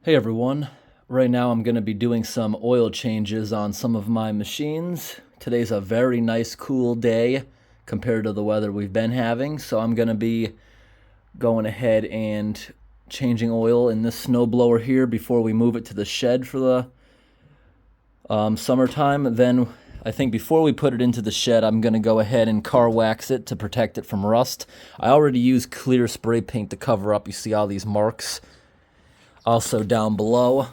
Hey everyone, right now I'm going to be doing some oil changes on some of my machines. Today's a very nice cool day compared to the weather we've been having, so I'm going to be going ahead and changing oil in this snowblower here before we move it to the shed for the summertime. Then I think before we put it into the shed, I'm going to go ahead and car wax it to protect it from rust. I already used clear spray paint to cover up. You see all these marks. Also down below,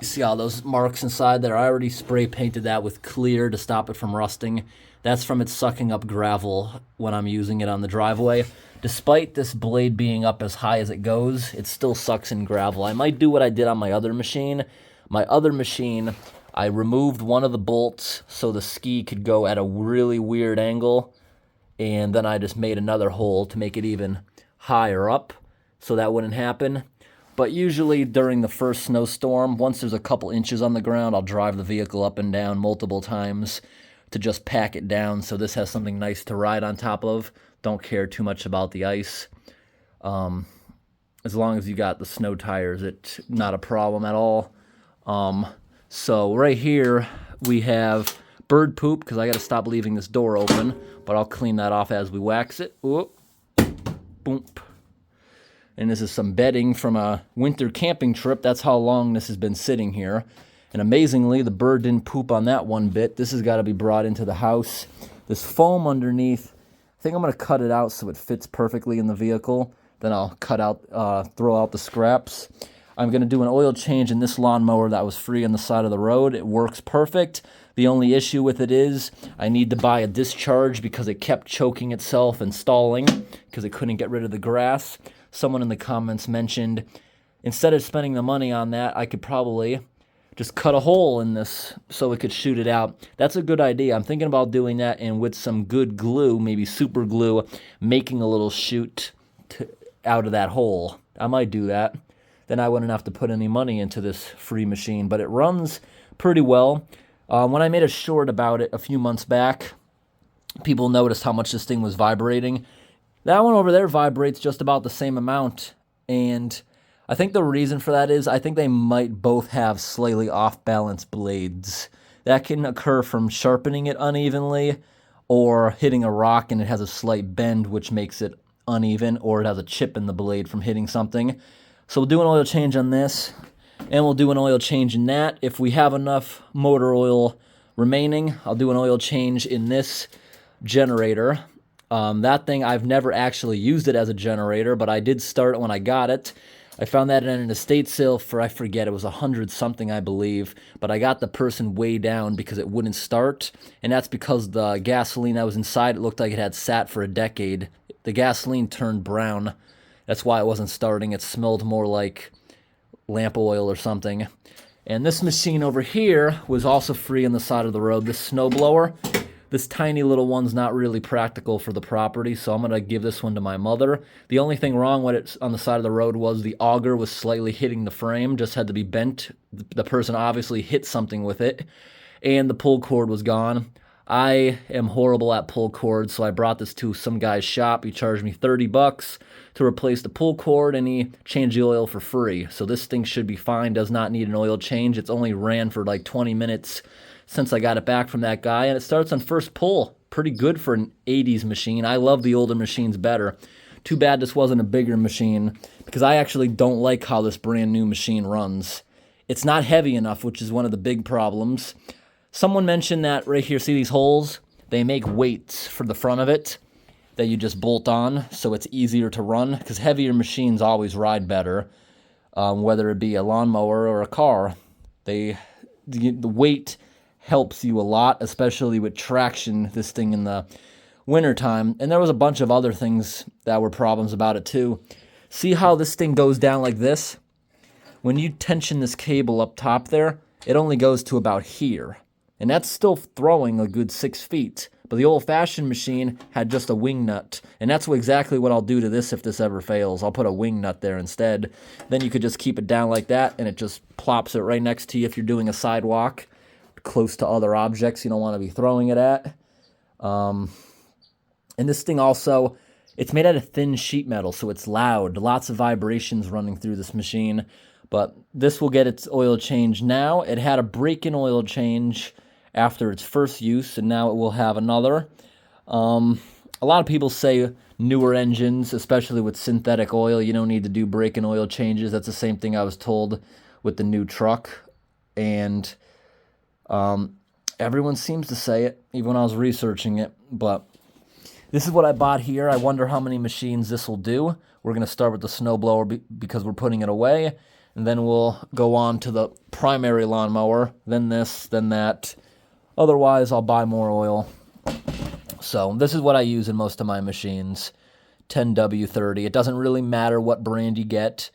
you see all those marks inside there. I already spray painted that with clear to stop it from rusting. That's from it sucking up gravel when I'm using it on the driveway. Despite this blade being up as high as it goes, it still sucks in gravel. I might do what I did on my other machine. My other machine, I removed one of the bolts so the ski could go at a really weird angle, and then I just made another hole to make it even higher up so that wouldn't happen. But usually during the first snowstorm, once there's a couple inches on the ground, I'll drive the vehicle up and down multiple times to just pack it down so this has something nice to ride on top of. Don't care too much about the ice. As long as you got the snow tires, it's not a problem at all. So right here we have bird poop because I got to stop leaving this door open, but I'll clean that off as we wax it. Whoop. Boom. And this is some bedding from a winter camping trip. That's how long this has been sitting here. And amazingly, the bird didn't poop on that one bit. This has got to be brought into the house. This foam underneath, I think I'm going to cut it out so it fits perfectly in the vehicle. Then I'll throw out the scraps. I'm going to do an oil change in this lawnmower that was free on the side of the road. It works perfect. The only issue with it is I need to buy a discharge because it kept choking itself and stalling because it couldn't get rid of the grass. Someone in the comments mentioned instead of spending the money on that, I could probably just cut a hole in this so it could shoot it out. That's a good idea. I'm thinking about doing that, and with some good glue, maybe super glue, making a little chute out of that hole. I might do that. Then I wouldn't have to put any money into this free machine, but it runs pretty well. When I made a short about it a few months back, people noticed how much this thing was vibrating. That one over there vibrates just about the same amount, and I think the reason for that is I think they might both have slightly off-balance blades. That can occur from sharpening it unevenly or hitting a rock and it has a slight bend which makes it uneven, or it has a chip in the blade from hitting something. So we'll do an oil change on this, and we'll do an oil change in that. If we have enough motor oil remaining, I'll do an oil change in this generator. That thing, I've never actually used it as a generator, but I did start it when I got it. I found that in an estate sale for, I forget, it was 100 something, I believe, but I got the person way down because it wouldn't start, and that's because the gasoline that was inside, it looked like it had sat for a decade. The gasoline turned brown. That's why it wasn't starting. It smelled more like lamp oil or something. And this machine over here was also free on the side of the road, this snowblower. This tiny little one's not really practical for the property, so I'm going to give this one to my mother. The only thing wrong with it on the side of the road was the auger was slightly hitting the frame, just had to be bent. The person obviously hit something with it, and the pull cord was gone. I am horrible at pull cords, so I brought this to some guy's shop. He charged me $30 to replace the pull cord, and he changed the oil for free. So this thing should be fine, does not need an oil change. It's only ran for like 20 minutes since I got it back from that guy, and it starts on first pull. Pretty good for an 80s machine. I love the older machines better. Too bad this wasn't a bigger machine, because I actually don't like how this brand new machine runs. It's not heavy enough, which is one of the big problems. Someone mentioned that right here, see these holes? They make weights for the front of it that you just bolt on, so it's easier to run, because heavier machines always ride better, whether it be a lawnmower or a car. The weight helps you a lot, especially with traction, this thing in the wintertime. And there was a bunch of other things that were problems about it too. See how this thing goes down like this? When you tension this cable up top there, it only goes to about here. And that's still throwing a good 6 feet. But the old-fashioned machine had just a wing nut. And that's exactly what I'll do to this if this ever fails. I'll put a wing nut there instead. Then you could just keep it down like that, and it just plops it right next to you if you're doing a sidewalk close to other objects you don't want to be throwing it at. And this thing also, it's made out of thin sheet metal, so it's loud. Lots of vibrations running through this machine. But this will get its oil change now. It had a break-in oil change after its first use, and now it will have another. A lot of people say newer engines, especially with synthetic oil, you don't need to do break-in oil changes. That's the same thing I was told with the new truck. And everyone seems to say it, even when I was researching it. But this is what I bought here. I wonder how many machines this will do. We're going to start with the snowblower because we're putting it away. And then we'll go on to the primary lawnmower, then this, then that. Otherwise, I'll buy more oil. So this is what I use in most of my machines, 10W30. It doesn't really matter what brand you get,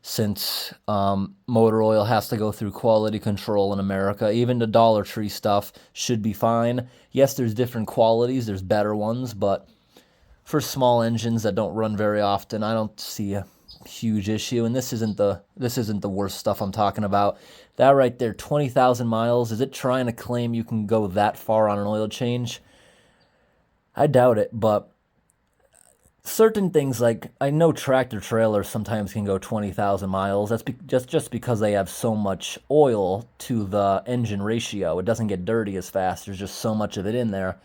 since motor oil has to go through quality control in America. Even the Dollar Tree stuff should be fine. Yes, there's different qualities, there's better ones, but for small engines that don't run very often, I don't see a huge issue. And this isn't the worst stuff I'm talking about. That right there, 20,000 miles, is it trying to claim you can go that far on an oil change? I doubt it, but certain things, like I know tractor trailers sometimes can go 20,000 miles. That's just because they have so much oil to the engine ratio. It doesn't get dirty as fast. There's just so much of it in there.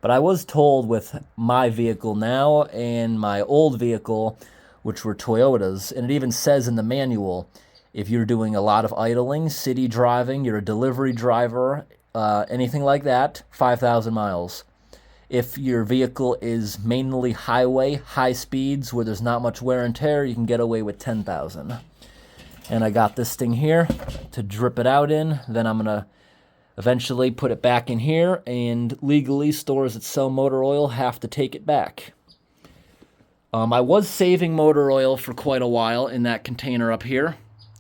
But I was told with my vehicle now and my old vehicle, which were Toyotas, and it even says in the manual, if you're doing a lot of idling, city driving, you're a delivery driver, anything like that, 5,000 miles. If your vehicle is mainly highway, high speeds, where there's not much wear and tear, you can get away with 10,000. And I got this thing here to drip it out in. Then I'm going to eventually put it back in here, and legally stores that sell motor oil have to take it back. I was saving motor oil for quite a while in that container up here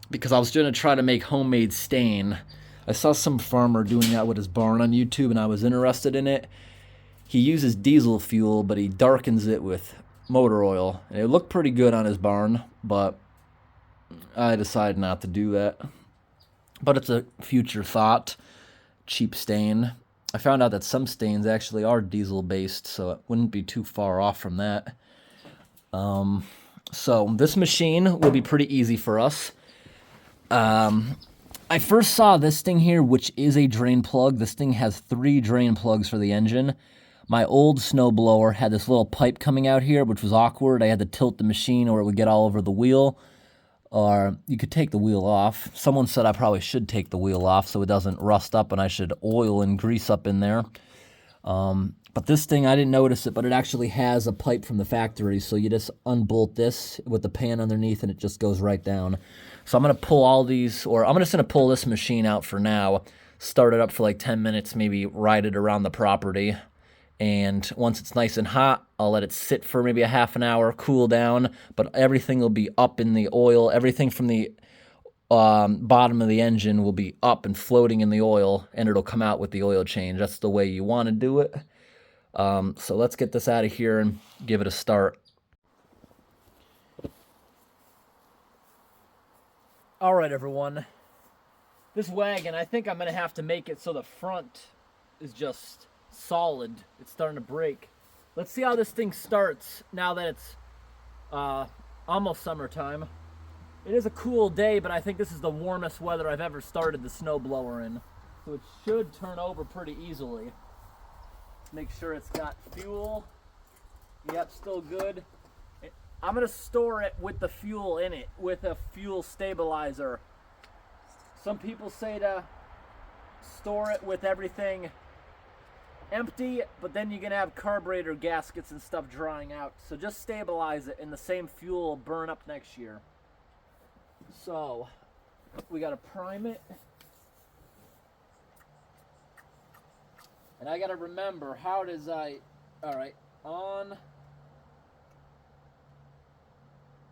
because I was going to try to make homemade stain. I saw some farmer doing that with his barn on YouTube, and I was interested in it. He uses diesel fuel, but he darkens it with motor oil. And it looked pretty good on his barn, but I decided not to do that. But it's a future thought. Cheap stain. I found out that some stains actually are diesel-based, so it wouldn't be too far off from that. So this machine will be pretty easy for us. I first saw this thing here, which is a drain plug. This thing has 3 drain plugs for the engine. My old snowblower had this little pipe coming out here, which was awkward. I had to tilt the machine or it would get all over the wheel. Or you could take the wheel off. Someone said I probably should take the wheel off so it doesn't rust up, and I should oil and grease up in there. But this thing, I didn't notice it, but it actually has a pipe from the factory. So you just unbolt this with the pan underneath and it just goes right down. So I'm going to pull all these, or I'm just going to pull this machine out for now, start it up for like 10 minutes, maybe ride it around the property. And once it's nice and hot, I'll let it sit for maybe a half an hour, cool down. But everything will be up in the oil. Everything from the bottom of the engine will be up and floating in the oil, and it'll come out with the oil change. That's the way you want to do it. So let's get this out of here and give it a start. All right, everyone. This wagon, I think I'm going to have to make it so the front is just solid. It's starting to break. Let's see how this thing starts now that it's almost summertime. It is a cool day, but I think this is the warmest weather I've ever started the snowblower in. So it should turn over pretty easily. Make sure it's got fuel. Yep, still good. I'm going to store it with the fuel in it, with a fuel stabilizer. Some people say to store it with everything empty, but then you're going to have carburetor gaskets and stuff drying out. So just stabilize it, and the same fuel will burn up next year. So we got to prime it. And I got to remember, how does alright, on.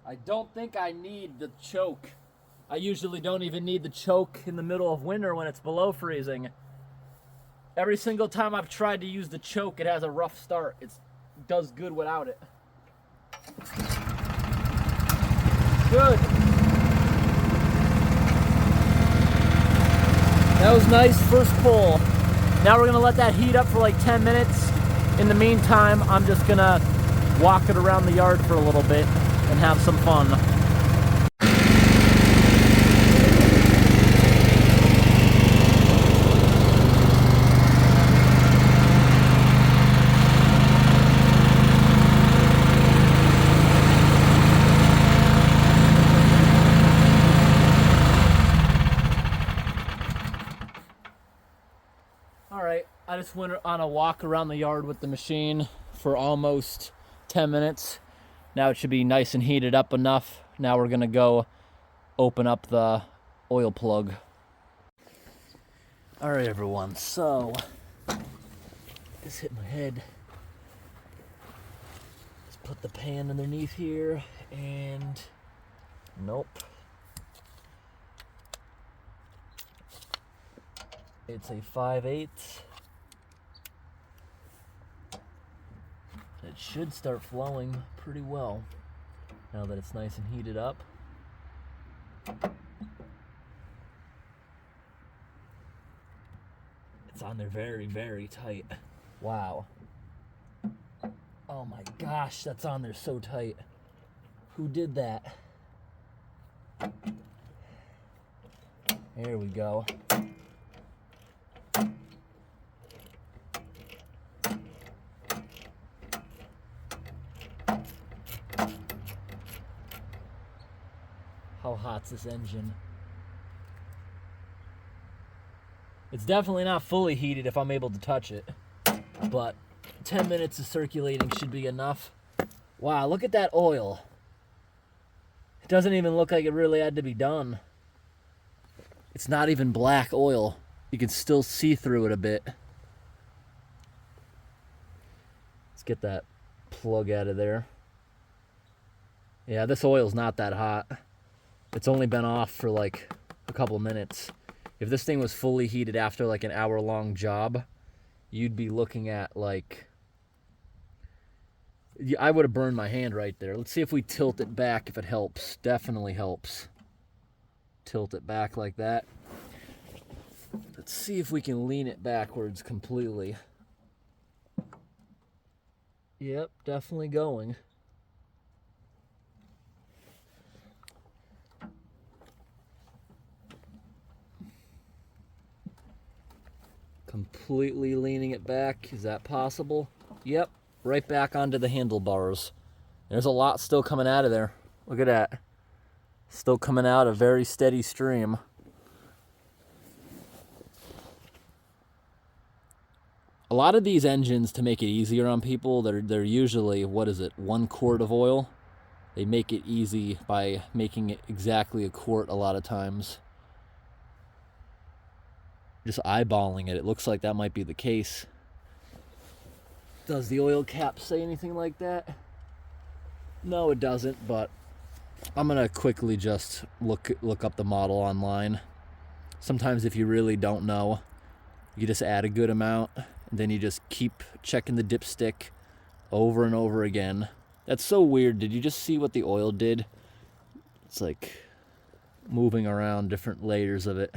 I don't think I need the choke. I usually don't even need the choke in the middle of winter when it's below freezing. Every single time I've tried to use the choke, it has a rough start. It does good without it. Good. That was nice, first pull. Now we're gonna let that heat up for like 10 minutes. In the meantime, I'm just gonna walk it around the yard for a little bit and have some fun. I just went on a walk around the yard with the machine for almost 10 minutes. Now it should be nice and heated up enough. Now we're gonna go open up the oil plug. All right, everyone, so this hit my head. Let's put the pan underneath here and nope. It's a 5/8. It should start flowing pretty well now that it's nice and heated up. It's on there very, very tight. Wow. Oh my gosh, that's on there so tight. Who did that? There we go. How hot's this engine? It's definitely not fully heated if I'm able to touch it, but 10 minutes of circulating should be enough. Wow, look at that oil. It doesn't even look like it really had to be done. It's not even black oil. You can still see through it a bit. Let's get that plug out of there. Yeah, this oil's not that hot. It's only been off for like a couple minutes. If this thing was fully heated after like an hour-long job, you'd be looking at like... I would have burned my hand right there. Let's see if we tilt it back, if it helps. Definitely helps. Tilt it back like that. Let's see if we can lean it backwards completely. Yep, definitely going. Completely leaning it back. Is that possible? Yep, right back onto the handlebars. There's a lot still coming out of there. Look at that. Still coming out a very steady stream. A lot of these engines, to make it easier on people, they're usually, what is it, 1 quart of oil? They make it easy by making it exactly a quart a lot of times. Just eyeballing it, it looks like that might be the case. Does the oil cap say anything like that? No, it doesn't, but I'm gonna quickly just look up the model online. Sometimes if you really don't know, you just add a good amount, and then you just keep checking the dipstick over and over again. That's so weird. Did you just see what the oil did? It's like moving around different layers of it.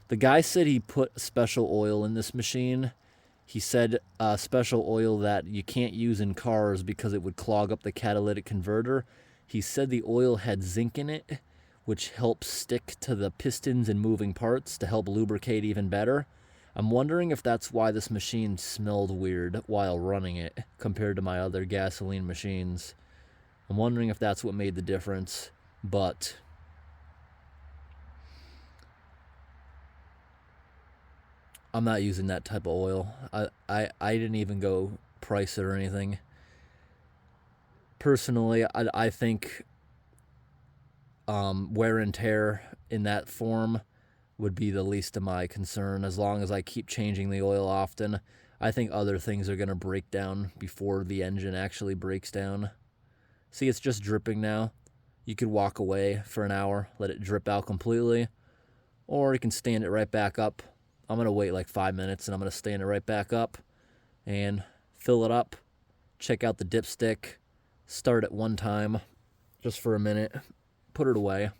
The guy said he put special oil in this machine. He said special oil that you can't use in cars because it would clog up the catalytic converter. He said the oil had zinc in it, which helps stick to the pistons and moving parts to help lubricate even better. I'm wondering if that's why this machine smelled weird while running it compared to my other gasoline machines. I'm wondering if that's what made the difference, but... I'm not using that type of oil. I didn't even go price it or anything. Personally, I think wear and tear in that form would be the least of my concern. As long as I keep changing the oil often, I think other things are going to break down before the engine actually breaks down. See, it's just dripping now. You could walk away for an hour, let it drip out completely, or you can stand it right back up. I'm going to wait like 5 minutes and I'm going to stand it right back up and fill it up, check out the dipstick, start it one time just for a minute, put it away.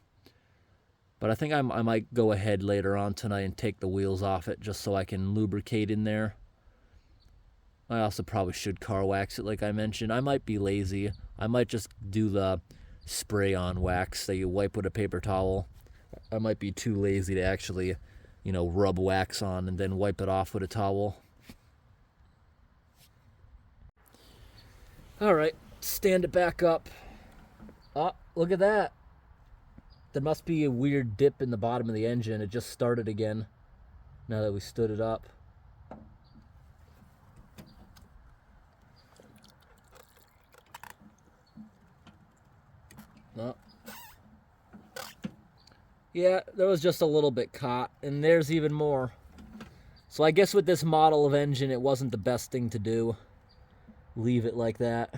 But I think I might go ahead later on tonight and take the wheels off it just so I can lubricate in there. I also probably should car wax it like I mentioned. I might be lazy. I might just do the spray on wax that you wipe with a paper towel. I might be too lazy to actually, rub wax on and then wipe it off with a towel. All right, stand it back up. Oh, look at that. There must be a weird dip in the bottom of the engine. It just started again now that we stood it up. No. Yeah, there was just a little bit caught, and there's even more. So I guess with this model of engine, it wasn't the best thing to do. Leave it like that.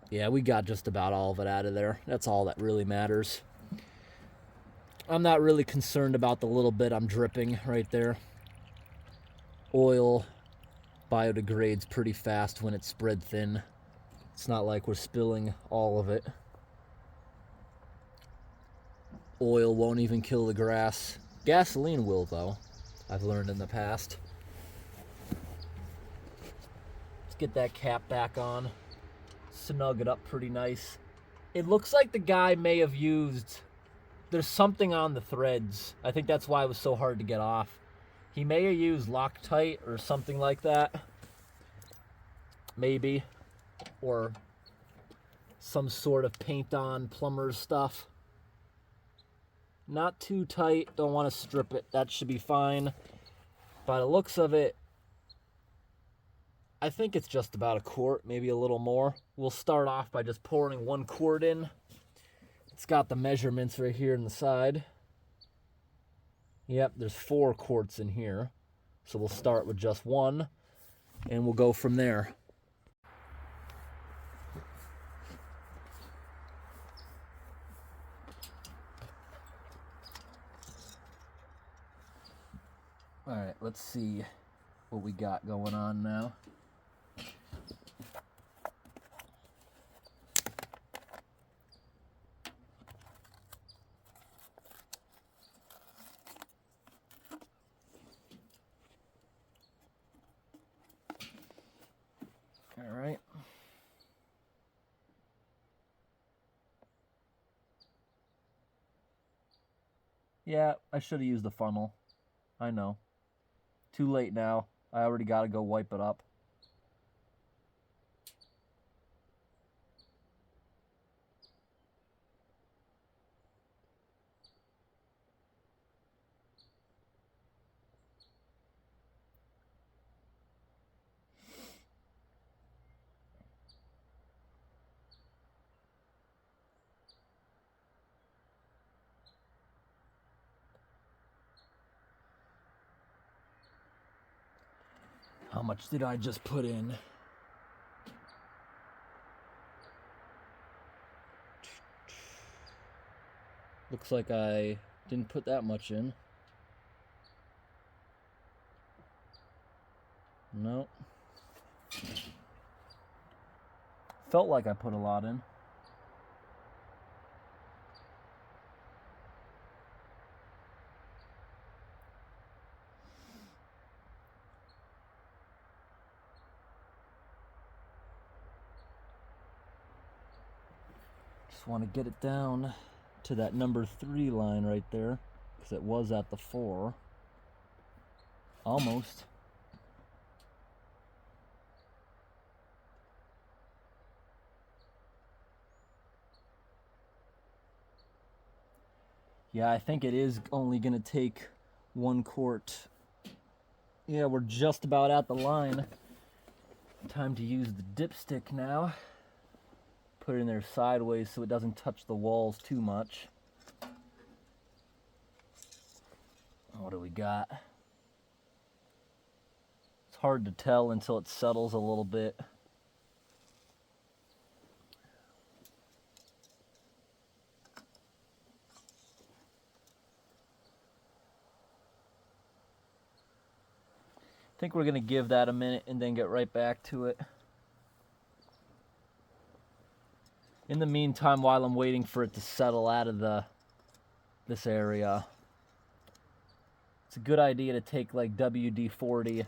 Yeah, we got just about all of it out of there. That's all that really matters. I'm not really concerned about the little bit I'm dripping right there. Oil biodegrades pretty fast when it's spread thin. It's not like we're spilling all of it. Oil won't even kill the grass. Gasoline will, though, I've learned in the past. Let's get that cap back on. Snug it up pretty nice. It looks like the guy may have used... There's something on the threads. I think that's why it was so hard to get off. He may have used Loctite or something like that. Maybe. Or some sort of paint-on plumber's stuff. Not too tight. Don't want to strip it. That should be fine. By the looks of it, I think it's just about a quart, maybe a little more. We'll start off by just pouring 1 quart in. It's got the measurements right here on the side. Yep, there's 4 quarts in here. So we'll start with just 1, and we'll go from there. All right, let's see what we got going on now. All right. Yeah, I should have used the funnel. I know. Too late now. I already got to go wipe it up. How much did I just put in? Looks like I didn't put that much in. Nope. Felt like I put a lot in. Just want to get it down to that number 3 line right there, because it was at the 4. Almost. Yeah, I think it is only going to take 1 quart. Yeah, we're just about at the line. Time to use the dipstick now. Put it in there sideways so it doesn't touch the walls too much. What do we got? It's hard to tell until it settles a little bit. I think we're going to give that a minute and then get right back to it. In the meantime, while I'm waiting for it to settle out of this area, it's a good idea to take like WD-40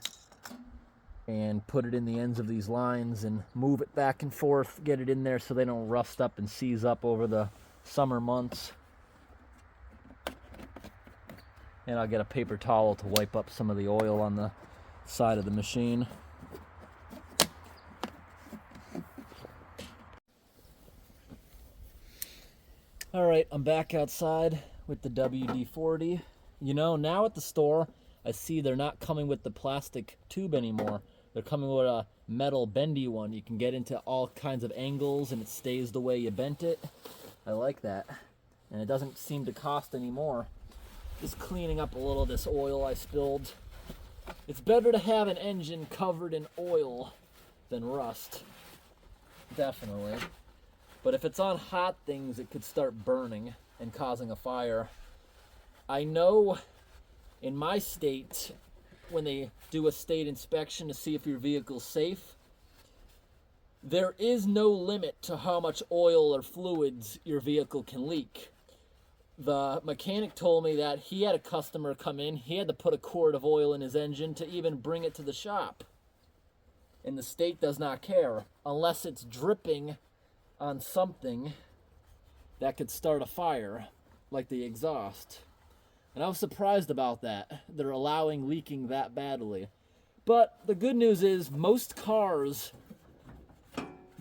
and put it in the ends of these lines and move it back and forth, get it in there so they don't rust up and seize up over the summer months. And I'll get a paper towel to wipe up some of the oil on the side of the machine. All right, I'm back outside with the WD-40. You know, now at the store, I see they're not coming with the plastic tube anymore. They're coming with a metal bendy one. You can get into all kinds of angles and it stays the way you bent it. I like that. And it doesn't seem to cost any more. Just cleaning up a little of this oil I spilled. It's better to have an engine covered in oil than rust. Definitely. But if it's on hot things, it could start burning and causing a fire. I know in my state, when they do a state inspection to see if your vehicle's safe, there is no limit to how much oil or fluids your vehicle can leak. The mechanic told me that he had a customer come in, he had to put a quart of oil in his engine to even bring it to the shop. And the state does not care, unless it's dripping on something that could start a fire, like the exhaust. And I was surprised about that. They're allowing leaking that badly. But the good news is most cars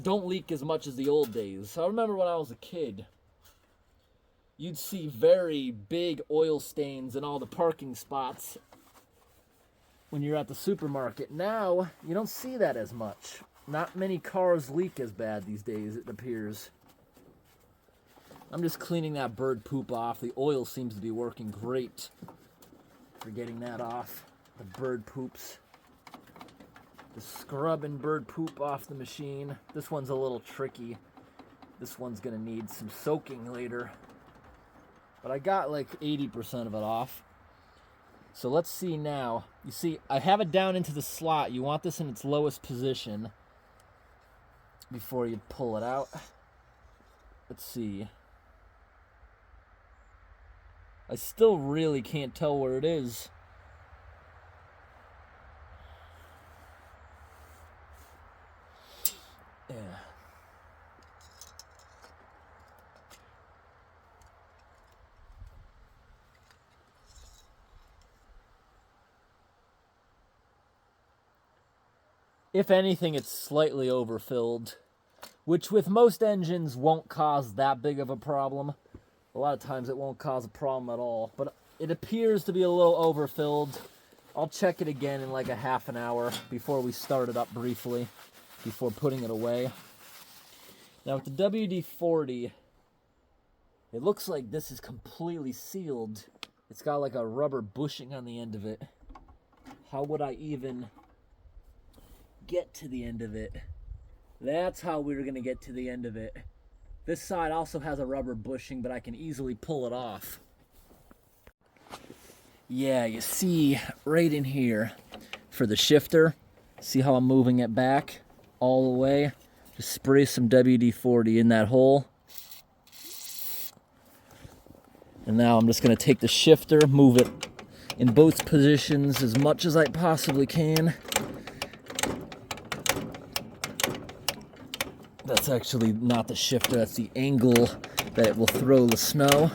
don't leak as much as the old days. I remember when I was a kid, you'd see very big oil stains in all the parking spots when you're at the supermarket. Now, you don't see that as much. Not many cars leak as bad these days, it appears. I'm just cleaning that bird poop off. The oil seems to be working great for getting that off. The bird poops. Just scrubbing bird poop off the machine. This one's a little tricky. This one's gonna need some soaking later. But I got like 80% of it off. So let's see now. You see, I have it down into the slot. You want this in its lowest position before you pull it out. Let's see. I still really can't tell where it is. Yeah. If anything, it's slightly overfilled, which with most engines won't cause that big of a problem. A lot of times it won't cause a problem at all, but it appears to be a little overfilled. I'll check it again in like a half an hour before we start it up briefly, before putting it away. Now with the WD-40, it looks like this is completely sealed. It's got like a rubber bushing on the end of it. How would I even get to the end of it? That's how we're gonna get to the end of it. This side also has a rubber bushing, but I can easily pull it off. Yeah, you see right in here for the shifter, see how I'm moving it back all the way? Just spray some WD-40 in that hole. And now I'm just gonna take the shifter, move it in both positions as much as I possibly can. That's actually not the shifter, that's the angle that it will throw the snow.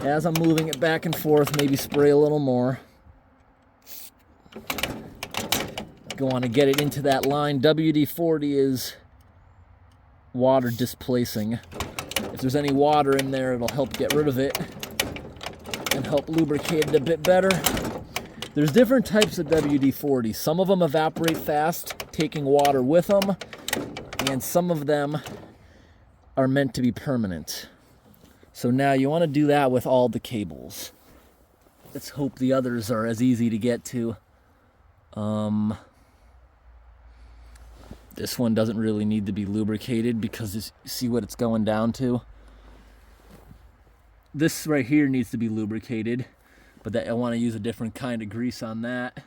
As I'm moving it back and forth, maybe spray a little more. Go on to get it into that line. WD-40 is water displacing. If there's any water in there, it'll help get rid of it and help lubricate it a bit better. There's different types of WD-40. Some of them evaporate fast, taking water with them, and some of them are meant to be permanent. So now you want to do that with all the cables. Let's hope the others are as easy to get to. This one doesn't really need to be lubricated because you see what it's going down to. This right here needs to be lubricated, but I want to use a different kind of grease on that.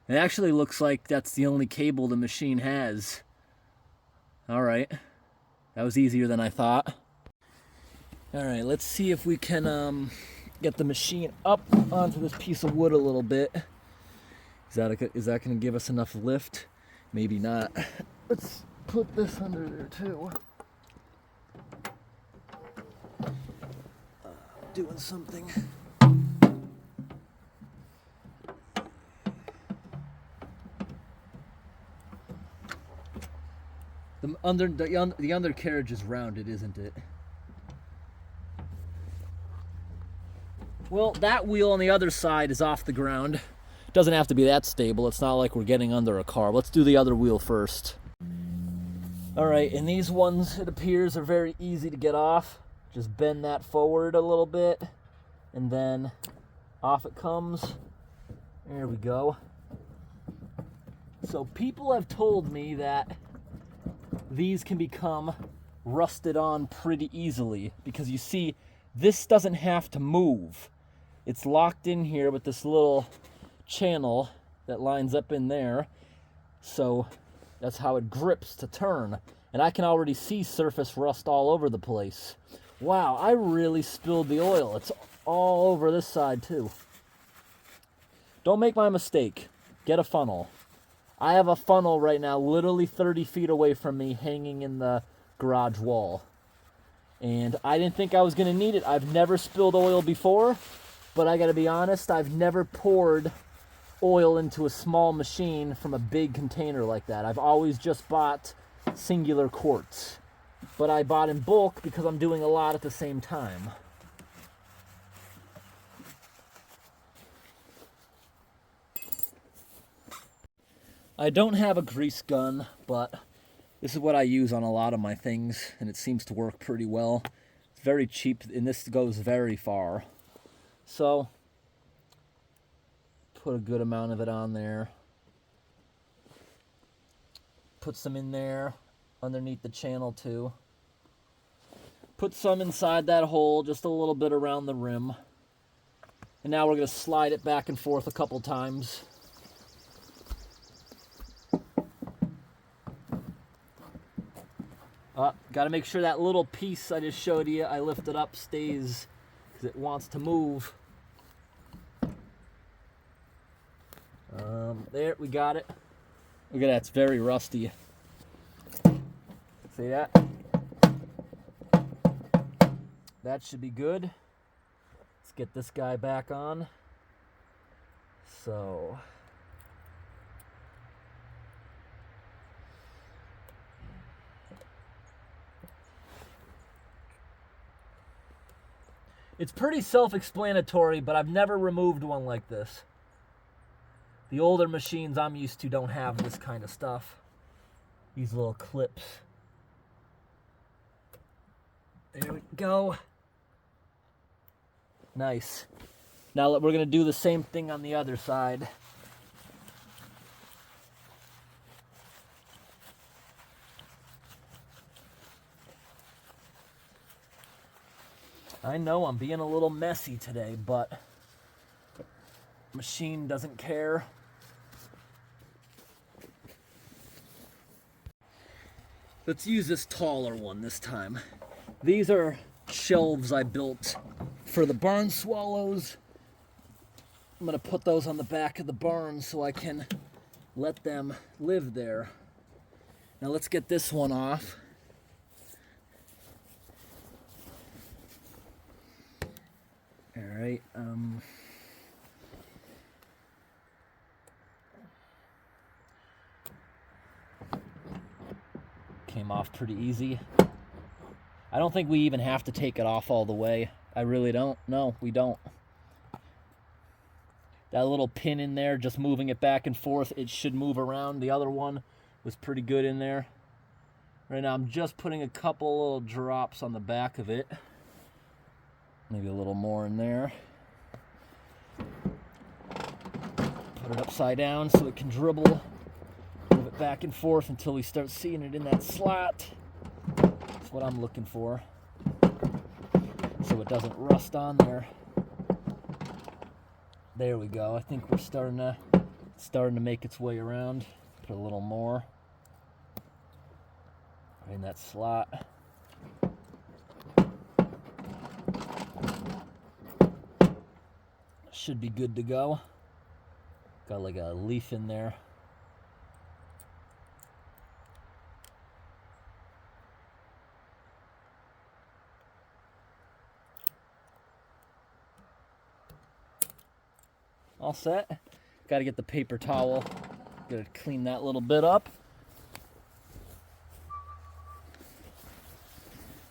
It actually looks like that's the only cable the machine has. All right, that was easier than I thought. All right, let's see if we can get the machine up onto this piece of wood a little bit. Is that going to give us enough lift? Maybe not. Let's put this under there too. Doing something. The undercarriage is rounded, isn't it? Well, that wheel on the other side is off the ground. It doesn't have to be that stable. It's not like we're getting under a car. Let's do the other wheel first. All right, and these ones, it appears, are very easy to get off. Just bend that forward a little bit, and then off it comes. There we go. So people have told me that these can become rusted on pretty easily, because you see, this doesn't have to move. It's locked in here with this little channel that lines up in there. So that's how it grips to turn. And I can already see surface rust all over the place. Wow, I really spilled the oil. It's all over this side too. Don't make my mistake. Get a funnel. I have a funnel right now literally 30 feet away from me hanging in the garage wall. And I didn't think I was going to need it. I've never spilled oil before, but I got to be honest, I've never poured oil into a small machine from a big container like that. I've always just bought singular quarts. But I bought in bulk because I'm doing a lot at the same time. I don't have a grease gun, but this is what I use on a lot of my things, and it seems to work pretty well. It's very cheap, and this goes very far. So, put a good amount of it on there. Put some in there, underneath the channel too. Put some inside that hole, just a little bit around the rim. And now we're going to slide it back and forth a couple times. Got to make sure that little piece I just showed you, I lifted up, stays, because it wants to move. There, we got it. Look at that, it's very rusty. See that? That should be good. Let's get this guy back on. So... it's pretty self-explanatory, but I've never removed one like this. The older machines I'm used to don't have this kind of stuff. These little clips. There we go. Nice. Now we're going to do the same thing on the other side. I know I'm being a little messy today, but the machine doesn't care. Let's use this taller one this time. These are shelves I built for the barn swallows. I'm going to put those on the back of the barn so I can let them live there. Now let's get this one off. All right. Came off pretty easy. I don't think we even have to take it off all the way. I really don't. No, we don't. That little pin in there, just moving it back and forth, it should move around. The other one was pretty good in there. Right now I'm just putting a couple little drops on the back of it. Maybe a little more in there. Put it upside down so it can dribble. Move it back and forth until we start seeing it in that slot. That's what I'm looking for. So it doesn't rust on there. There we go. I think we're starting to make its way around. Put a little more right in that slot. Should be good to go. Got like a leaf in there. All set. Got to get the paper towel. Got to clean that little bit up.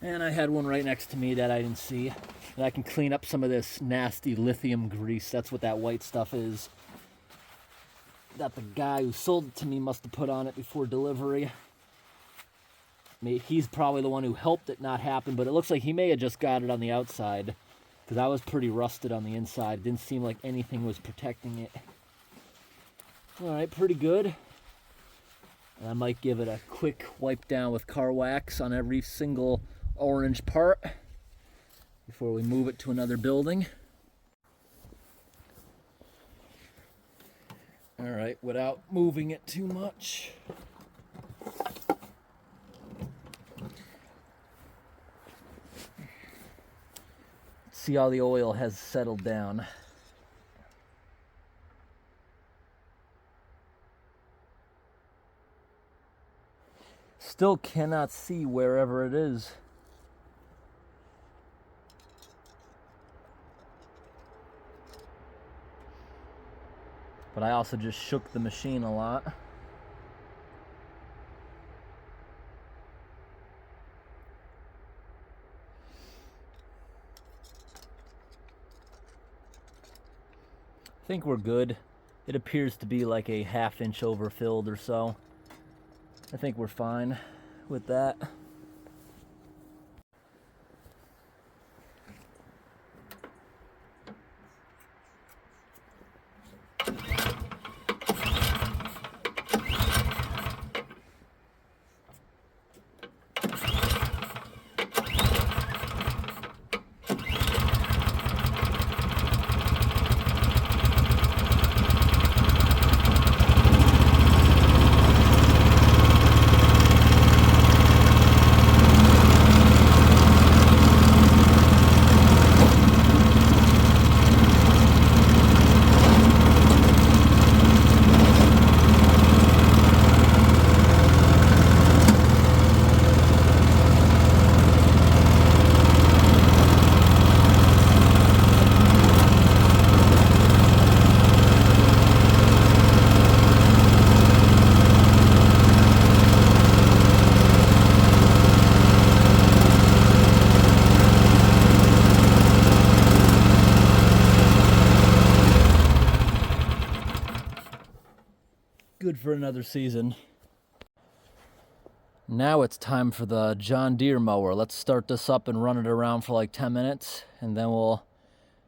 And I had one right next to me that I didn't see. And I can clean up some of this nasty lithium grease. That's what that white stuff is. That the guy who sold it to me must have put on it before delivery. He's probably the one who helped it not happen, but it looks like he may have just got it on the outside, because I was pretty rusted on the inside. It didn't seem like anything was protecting it. Alright, pretty good. And I might give it a quick wipe down with car wax on every single orange part before we move it to another building. Alright, without moving it too much. See how the oil has settled down. Still cannot see wherever it is. But I also just shook the machine a lot. I think we're good. It appears to be like a ½ inch overfilled or so. I think we're fine with that. Good for another season. Now it's time for the John Deere mower. Let's start this up and run it around for like 10 minutes, and then we'll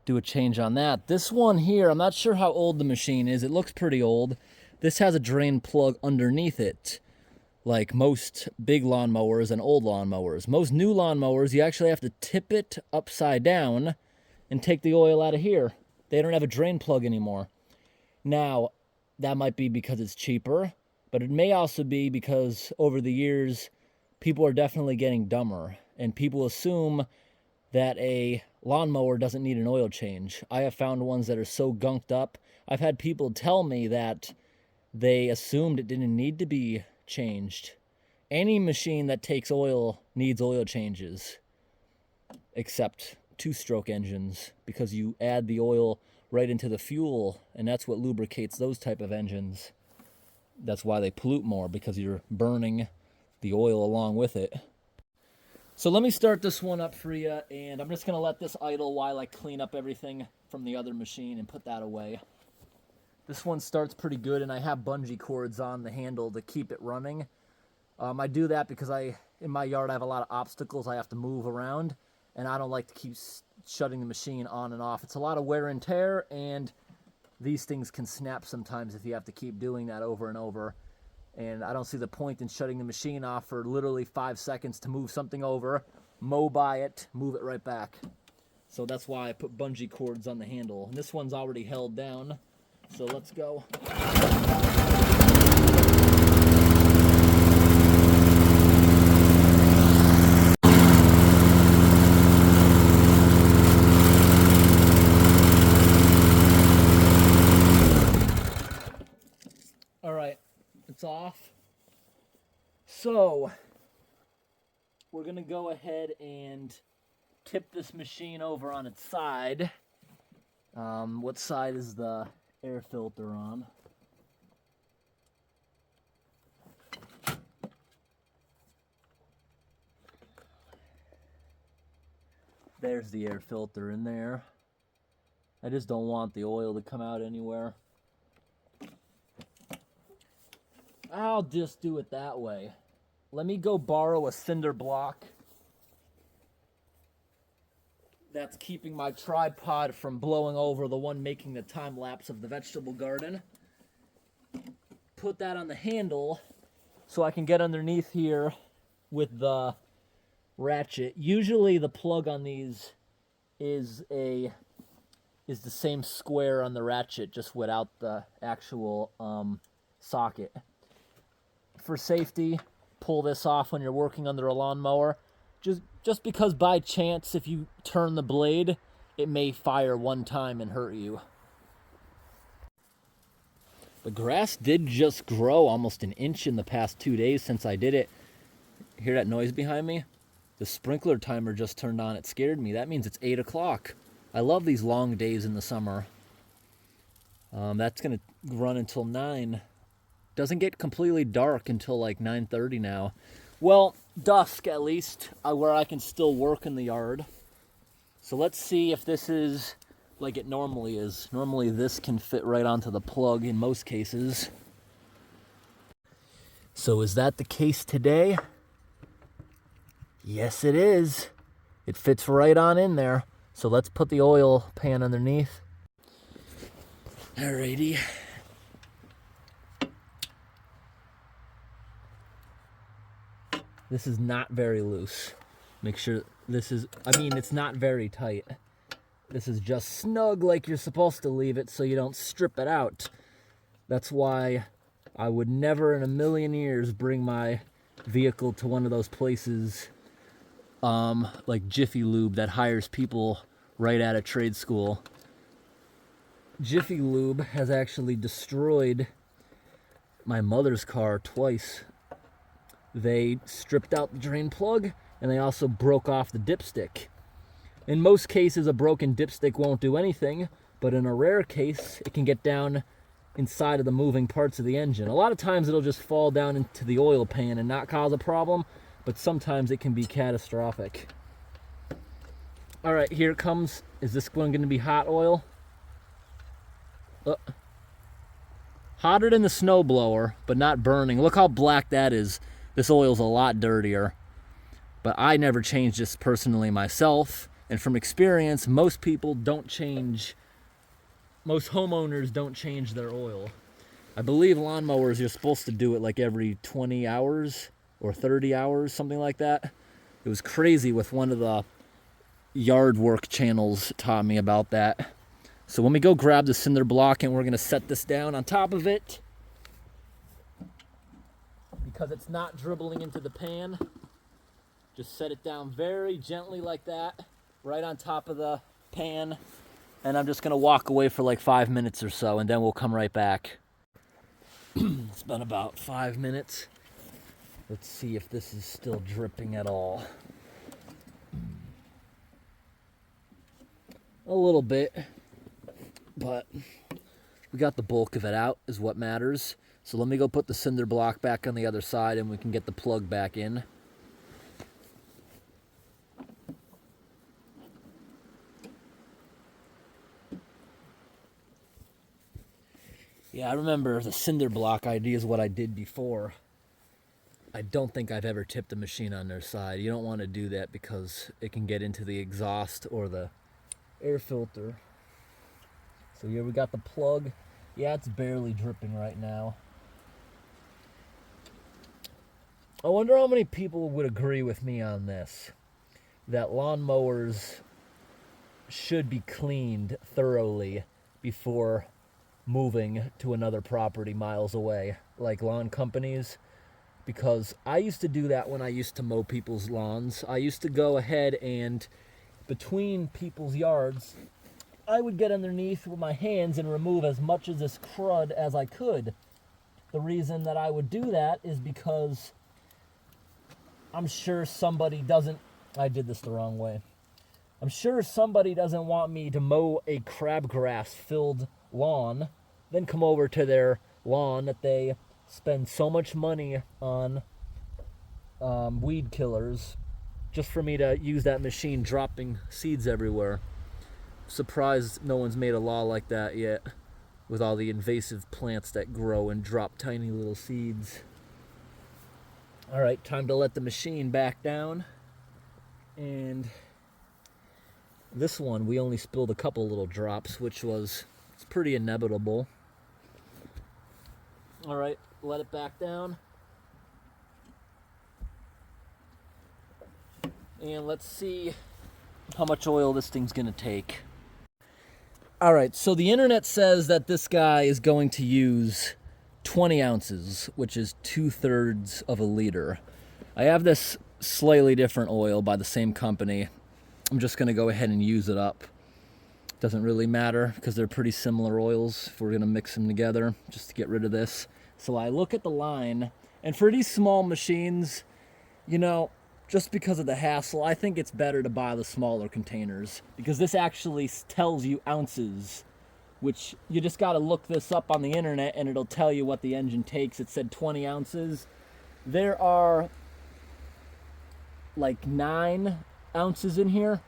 do a change on that. This one here, I'm not sure how old the machine is. It looks pretty old. This has a drain plug underneath it, like most big lawn mowers and old lawn mowers. Most new lawn mowers, you actually have to tip it upside down and take the oil out of here. They don't have a drain plug anymore. Now, that might be because it's cheaper, but it may also be because over the years, people are definitely getting dumber, and people assume that a lawnmower doesn't need an oil change. I have found ones that are so gunked up. I've had people tell me that they assumed it didn't need to be changed. Any machine that takes oil needs oil changes, except two-stroke engines, because you add the oil right into the fuel, and that's what lubricates those type of engines. That's why they pollute more, because you're burning the oil along with it. So let me start this one up for you, and I'm just going to let this idle while I clean up everything from the other machine and put that away. This one starts pretty good, and I have bungee cords on the handle to keep it running. I do that because in my yard I have a lot of obstacles I have to move around, and I don't like to keep shutting the machine on and off. It's a lot of wear and tear, and these things can snap sometimes if you have to keep doing that over and over. And I don't see the point in shutting the machine off for literally 5 seconds to move something over, mow by it, move it right back. So that's why I put bungee cords on the handle. And this one's already held down, so let's go. It's off. So we're gonna go ahead and tip this machine over on its side. What side is the air filter on? There's the air filter in there. I just don't want the oil to come out anywhere. I'll just do it that way. Let me go borrow a cinder block. That's keeping my tripod from blowing over, the one making the time lapse of the vegetable garden. Put that on the handle so I can get underneath here with the ratchet. Usually the plug on these is the same square on the ratchet, just without the actual socket. For safety, pull this off when you're working under a lawnmower. Just because by chance, if you turn the blade, it may fire one time and hurt you. The grass did just grow almost an inch in the past 2 days since I did it. Hear that noise behind me? The sprinkler timer just turned on. It scared me. That means it's 8 o'clock. I love these long days in the summer. That's going to run until 9. Doesn't get completely dark until like 9:30 now. Well, dusk at least, where I can still work in the yard. So let's see if this is like it normally is. Normally this can fit right onto the plug in most cases. So is that the case today? Yes, it is. It fits right on in there. So let's put the oil pan underneath. Alrighty. This is not very loose. Make sure this is, it's not very tight. This is just snug like you're supposed to leave it so you don't strip it out. That's why I would never in a million years bring my vehicle to one of those places like Jiffy Lube that hires people right out of trade school. Jiffy Lube has actually destroyed my mother's car twice. They stripped out the drain plug, and they also broke off the dipstick. In most cases, a broken dipstick won't do anything, but in a rare case, it can get down inside of the moving parts of the engine. A lot of times, it'll just fall down into the oil pan and not cause a problem, but sometimes it can be catastrophic. All right, here it comes. Is this one going to be hot oil? Hotter than the snowblower, but not burning. Look how black that is. This oil's a lot dirtier, but I never changed this personally myself. And from experience, most homeowners don't change their oil. I believe lawnmowers, you're supposed to do it like every 20 hours or 30 hours, something like that. It was crazy with one of the yard work channels taught me about that. So when we go grab the cinder block and we're gonna set this down on top of it, because it's not dribbling into the pan, just set it down very gently like that, right on top of the pan. And I'm just gonna walk away for like 5 minutes or so, and then we'll come right back. It's been about 5 minutes. Let's see if this is still dripping at all. A little bit, but we got the bulk of it out is what matters. So let me go put the cinder block back on the other side and we can get the plug back in. Yeah, I remember the cinder block idea is what I did before. I don't think I've ever tipped a machine on their side. You don't want to do that because it can get into the exhaust or the air filter. So here we got the plug. Yeah, it's barely dripping right now. I wonder how many people would agree with me on this, that lawnmowers should be cleaned thoroughly before moving to another property miles away, like lawn companies. Because I used to do that when I used to mow people's lawns. I used to go ahead and between people's yards, I would get underneath with my hands and remove as much of this crud as I could. The reason that I would do that is because I'm sure somebody doesn't, I did this the wrong way. I'm sure somebody doesn't want me to mow a crabgrass filled lawn, then come over to their lawn that they spend so much money on weed killers just for me to use that machine dropping seeds everywhere. Surprised no one's made a law like that yet, with all the invasive plants that grow and drop tiny little seeds. All right, time to let the machine back down. And this one, we only spilled a couple little drops, which was, it's pretty inevitable. All right, let it back down. And let's see how much oil this thing's gonna take. All right, so the internet says that this guy is going to use 20 ounces, which is 2/3 of a liter. I have this slightly different oil by the same company. I'm just gonna go ahead and use it up. Doesn't really matter because they're pretty similar oils if we're gonna mix them together just to get rid of this. So I look at the line, and for these small machines, you know, just because of the hassle, I think it's better to buy the smaller containers because this actually tells you ounces, which you just got to look this up on the internet and it'll tell you what the engine takes. It said 20 ounces. There are like 9 ounces in here,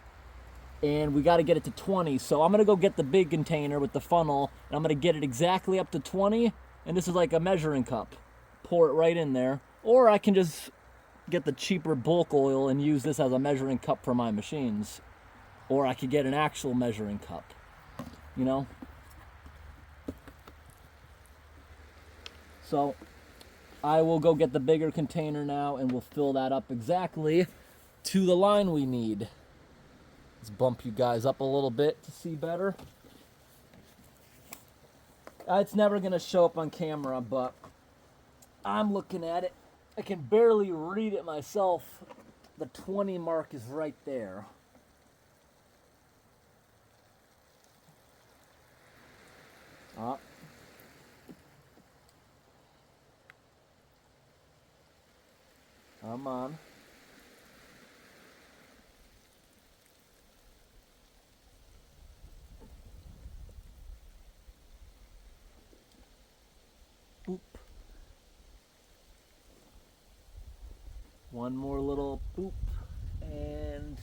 and we got to get it to 20. So I'm going to go get the big container with the funnel, and I'm going to get it exactly up to 20, and this is like a measuring cup. Pour it right in there, or I can just get the cheaper bulk oil and use this as a measuring cup for my machines, or I could get an actual measuring cup, you know. So I will go get the bigger container now, and we'll fill that up exactly to the line we need. Let's bump you guys up a little bit to see better. It's never gonna show up on camera, but I'm looking at it. I can barely read it myself. The 20 mark is right there. Ah. Come on. Boop. One more little boop, and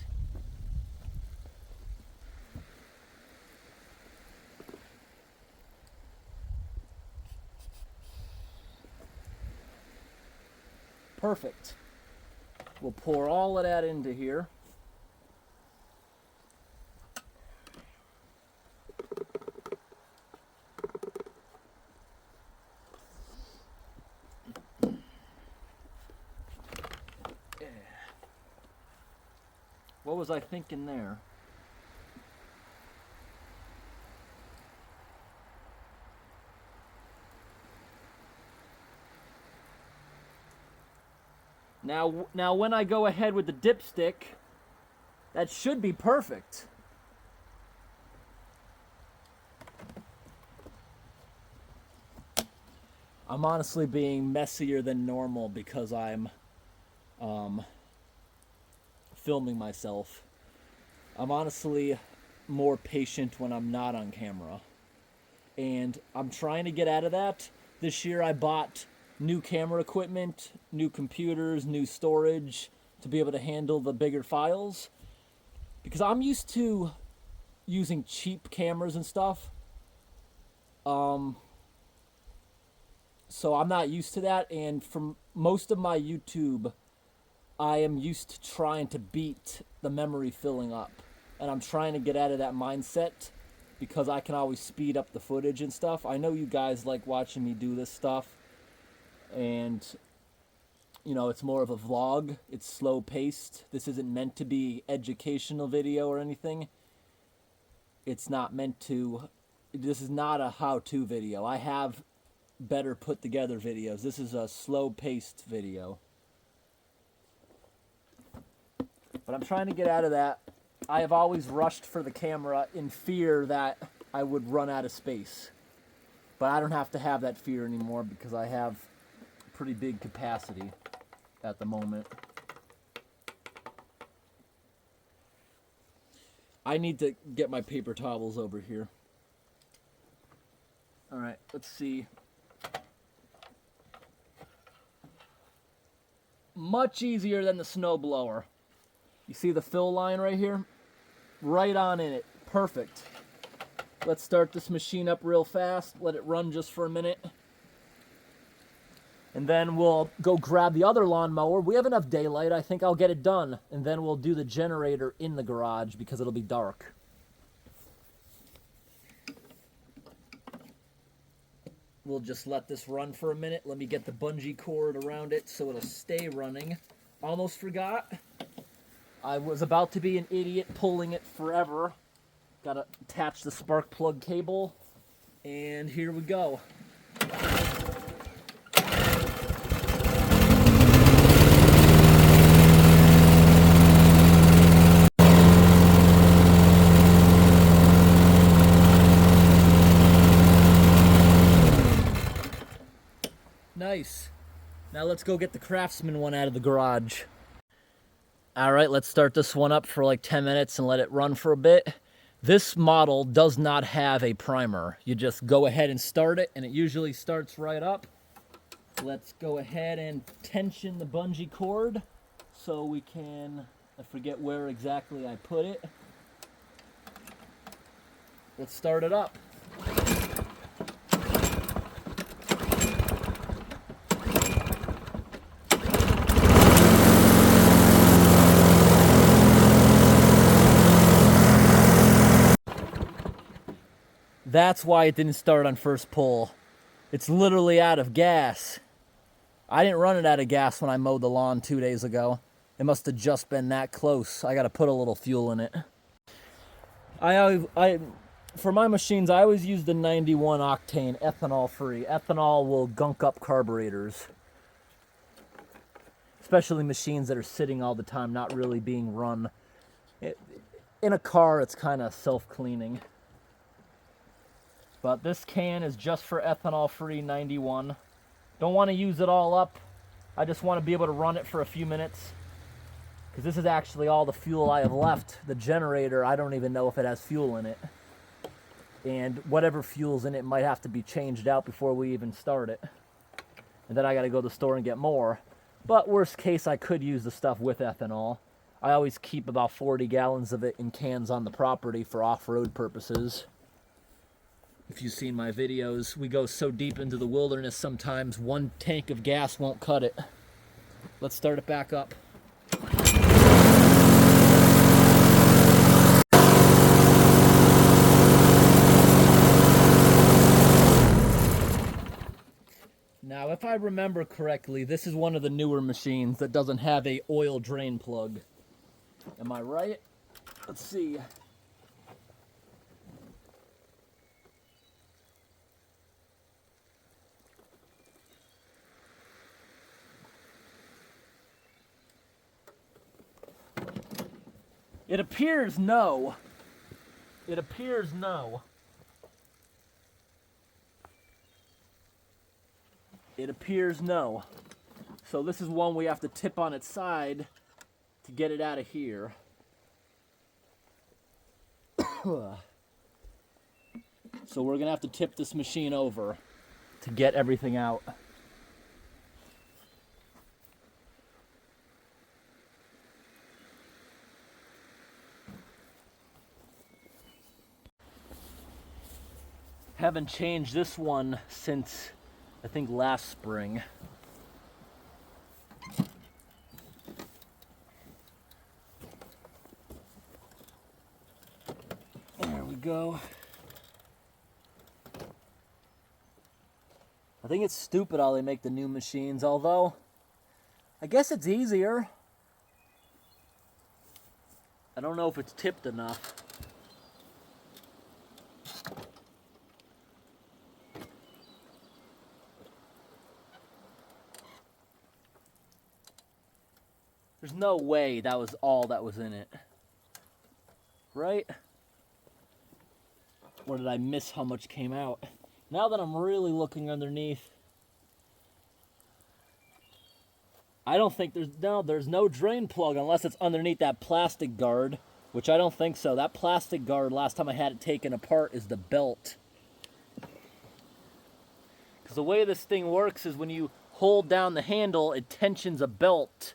perfect. We'll pour all of that into here. What was I thinking there? Now when I go ahead with the dipstick, that should be perfect. I'm honestly being messier than normal because I'm filming myself. I'm honestly more patient when I'm not on camera, and I'm trying to get out of that. This year I bought new camera equipment, new computers, new storage to be able to handle the bigger files, because I'm used to using cheap cameras and stuff. So I'm not used to that, and for most of my YouTube, I am used to trying to beat the memory filling up, and I'm trying to get out of that mindset because I can always speed up the footage and stuff. I know you guys like watching me do this stuff, and you know, it's more of a vlog. It's slow paced. This isn't meant to be educational video or anything. It's not meant to, this is not a how-to video. I have better put together videos. This is a slow paced video. But I'm trying to get out of that. I have always rushed for the camera in fear that I would run out of space. But I don't have to have that fear anymore because I have pretty big capacity at the moment. I need to get my paper towels over here. All right, let's see. Much easier than the snowblower. You see the fill line right here? Right on in it. Perfect. Let's start this machine up real fast. Let it run just for a minute. And then we'll go grab the other lawnmower. We have enough daylight. I think I'll get it done. And then we'll do the generator in the garage because it'll be dark. We'll just let this run for a minute. Let me get the bungee cord around it so it'll stay running. Almost forgot. I was about to be an idiot pulling it forever. Gotta attach the spark plug cable. And here we go. Nice. Now let's go get the Craftsman one out of the garage. All right, let's start this one up for like 10 minutes and let it run for a bit. This model does not have a primer. You just go ahead and start it, and it usually starts right up. Let's go ahead and tension the bungee cord so we can, I forget where exactly I put it. Let's start it up. That's why it didn't start on first pull. It's literally out of gas. I didn't run it out of gas when I mowed the lawn 2 days ago. It must have just been that close. I gotta put a little fuel in it. For my machines, I always use the 91 octane ethanol free. Ethanol will gunk up carburetors. Especially machines that are sitting all the time, not really being run. In a car, it's kind of self-cleaning. But this can is just for ethanol-free 91. Don't want to use it all up. I just want to be able to run it for a few minutes. Because this is actually all the fuel I have left. The generator, I don't even know if it has fuel in it. And whatever fuel's in it might have to be changed out before we even start it. And then I got to go to the store and get more. But worst case, I could use the stuff with ethanol. I always keep about 40 gallons of it in cans on the property for off-road purposes. If you've seen my videos, we go so deep into the wilderness sometimes one tank of gas won't cut it. Let's start it back up. Now, if I remember correctly, this is one of the newer machines that doesn't have a oil drain plug. Am I right? Let's see. It appears no. It appears no. It appears no. So this is one we have to tip on its side to get it out of here. So we're gonna have to tip this machine over to get everything out. Haven't changed this one since I think last spring. There we go. I think it's stupid how they make the new machines, although I guess it's easier. I don't know if it's tipped enough. There's no way that was all that was in it. Right? Or did I miss how much came out? Now that I'm really looking underneath, I don't think there's no drain plug unless it's underneath that plastic guard, which I don't think so. That plastic guard, last time I had it taken apart, is the belt. Because the way this thing works is when you hold down the handle, it tensions a belt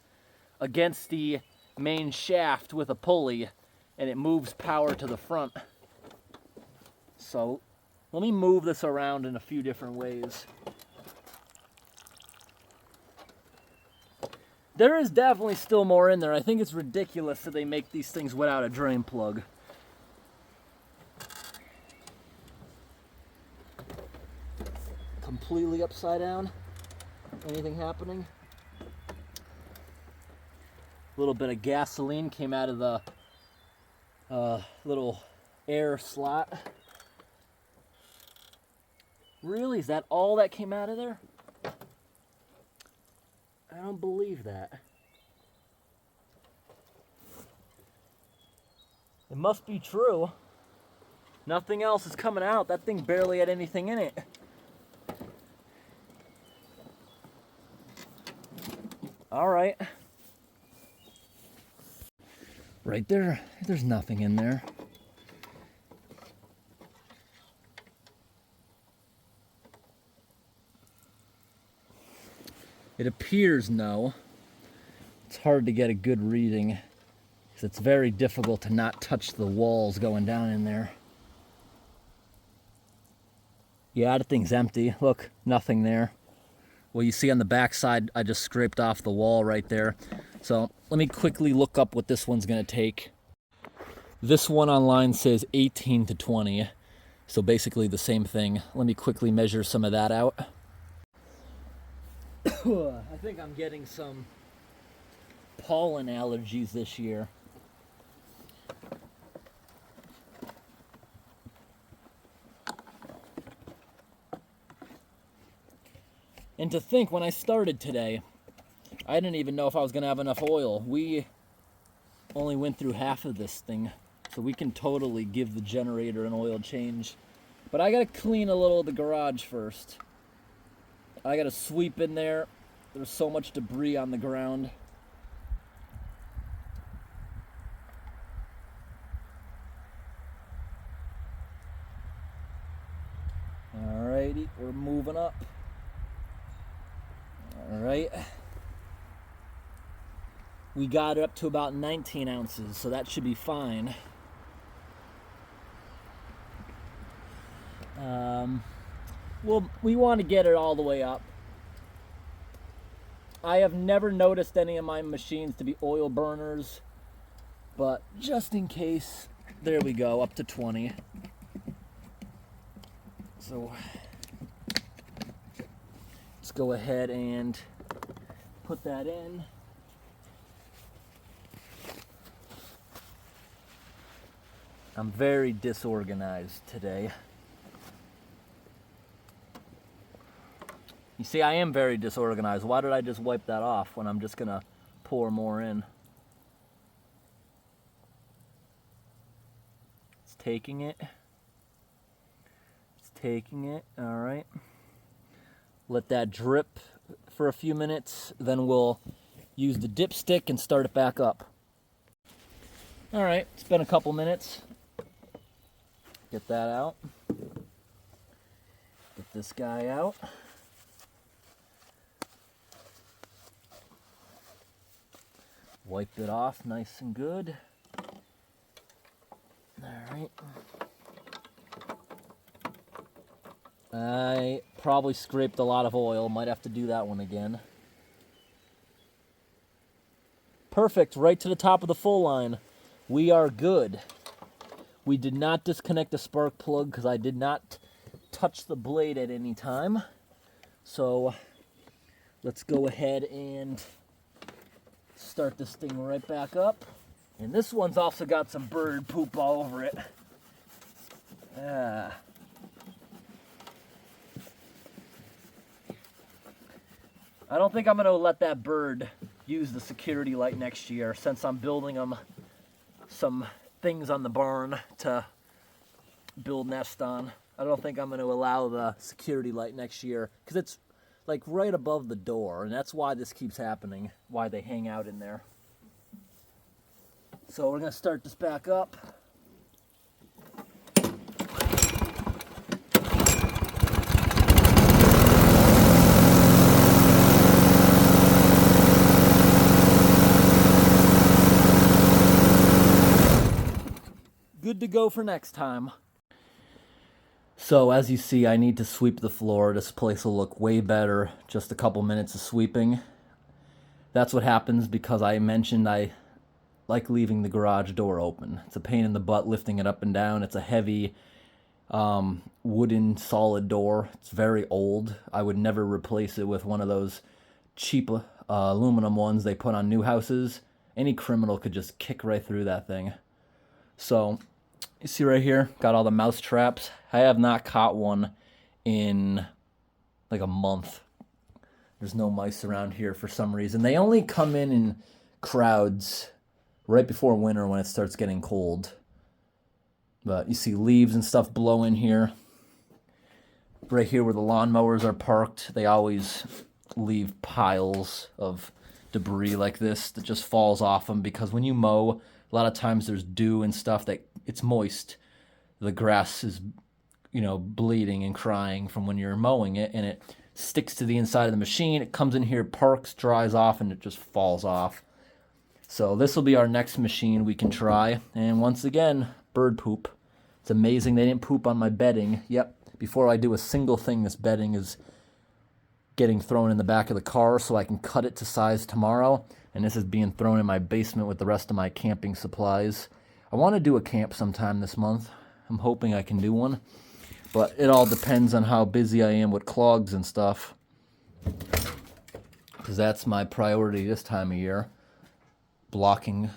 against the main shaft with a pulley, and it moves power to the front. So let me move this around in a few different ways. There is definitely still more in there. I think it's ridiculous that they make these things without a drain plug. Completely upside down. Anything happening? A little bit of gasoline came out of the little air slot. Really? Is that all that came out of there? I don't believe that. It must be true. Nothing else is coming out. That thing barely had anything in it. All right. Right there, there's nothing in there. It appears no. It's hard to get a good reading because it's very difficult to not touch the walls going down in there. Yeah, that thing's empty. Look, nothing there. Well, you see on the back side, I just scraped off the wall right there. So let me quickly look up what this one's gonna take. This one online says 18 to 20. So basically the same thing. Let me quickly measure some of that out. I think I'm getting some pollen allergies this year. And to think, when I started today, I didn't even know if I was going to have enough oil. We only went through half of this thing, so we can totally give the generator an oil change. But I got to clean a little of the garage first. I got to sweep in there. There's so much debris on the ground. Alrighty, we're moving up. Alright. We got it up to about 19 ounces, so that should be fine. Well, we want to get it all the way up. I have never noticed any of my machines to be oil burners, but just in case, there we go, up to 20. So let's go ahead and put that in. I'm very disorganized today. You see, I am very disorganized. Why did I just wipe that off when I'm just gonna pour more in? It's taking it. It's taking it, all right. Let that drip for a few minutes, then we'll use the dipstick and start it back up. All right, it's been a couple minutes. Get that out. Get this guy out. Wipe it off nice and good. All right. I probably scraped a lot of oil. Might have to do that one again. Perfect, right to the top of the full line. We are good. We did not disconnect the spark plug because I did not touch the blade at any time. So let's go ahead and start this thing right back up. And this one's also got some bird poop all over it. I don't think I'm going to let that bird use the security light next year, since I'm building them some things on the barn to build nest on. I don't think I'm going to allow the security light next year, because it's like right above the door, and that's why this keeps happening, why they hang out in there. So we're going to start this back up. good to go for next time. So as you see, I need to sweep the floor. This place will look way better. Just a couple minutes of sweeping. That's what happens because I mentioned I like leaving the garage door open. It's a pain in the butt lifting it up and down. It's a heavy wooden solid door. It's very old. I would never replace it with one of those cheap aluminum ones they put on new houses. Any criminal could just kick right through that thing. So you see right here, got all the mouse traps. I have not caught one in like a month. There's no mice around here for some reason. They only come in crowds right before winter when it starts getting cold. But you see leaves and stuff blow in here. Right here where the lawnmowers are parked, they always leave piles of debris like this that just falls off them, because when you mow, a lot of times there's dew and stuff that it's moist. The grass is, bleeding and crying from when you're mowing it, and it sticks to the inside of the machine. It comes in here, parks, dries off, and it just falls off. So this will be our next machine we can try. And once again, bird poop. It's amazing they didn't poop on my bedding. Yep, before I do a single thing, this bedding is getting thrown in the back of the car so I can cut it to size tomorrow. And this is being thrown in my basement with the rest of my camping supplies. I want to do a camp sometime this month. I'm hoping I can do one. But it all depends on how busy I am with clogs and stuff, because that's my priority this time of year. Unblocking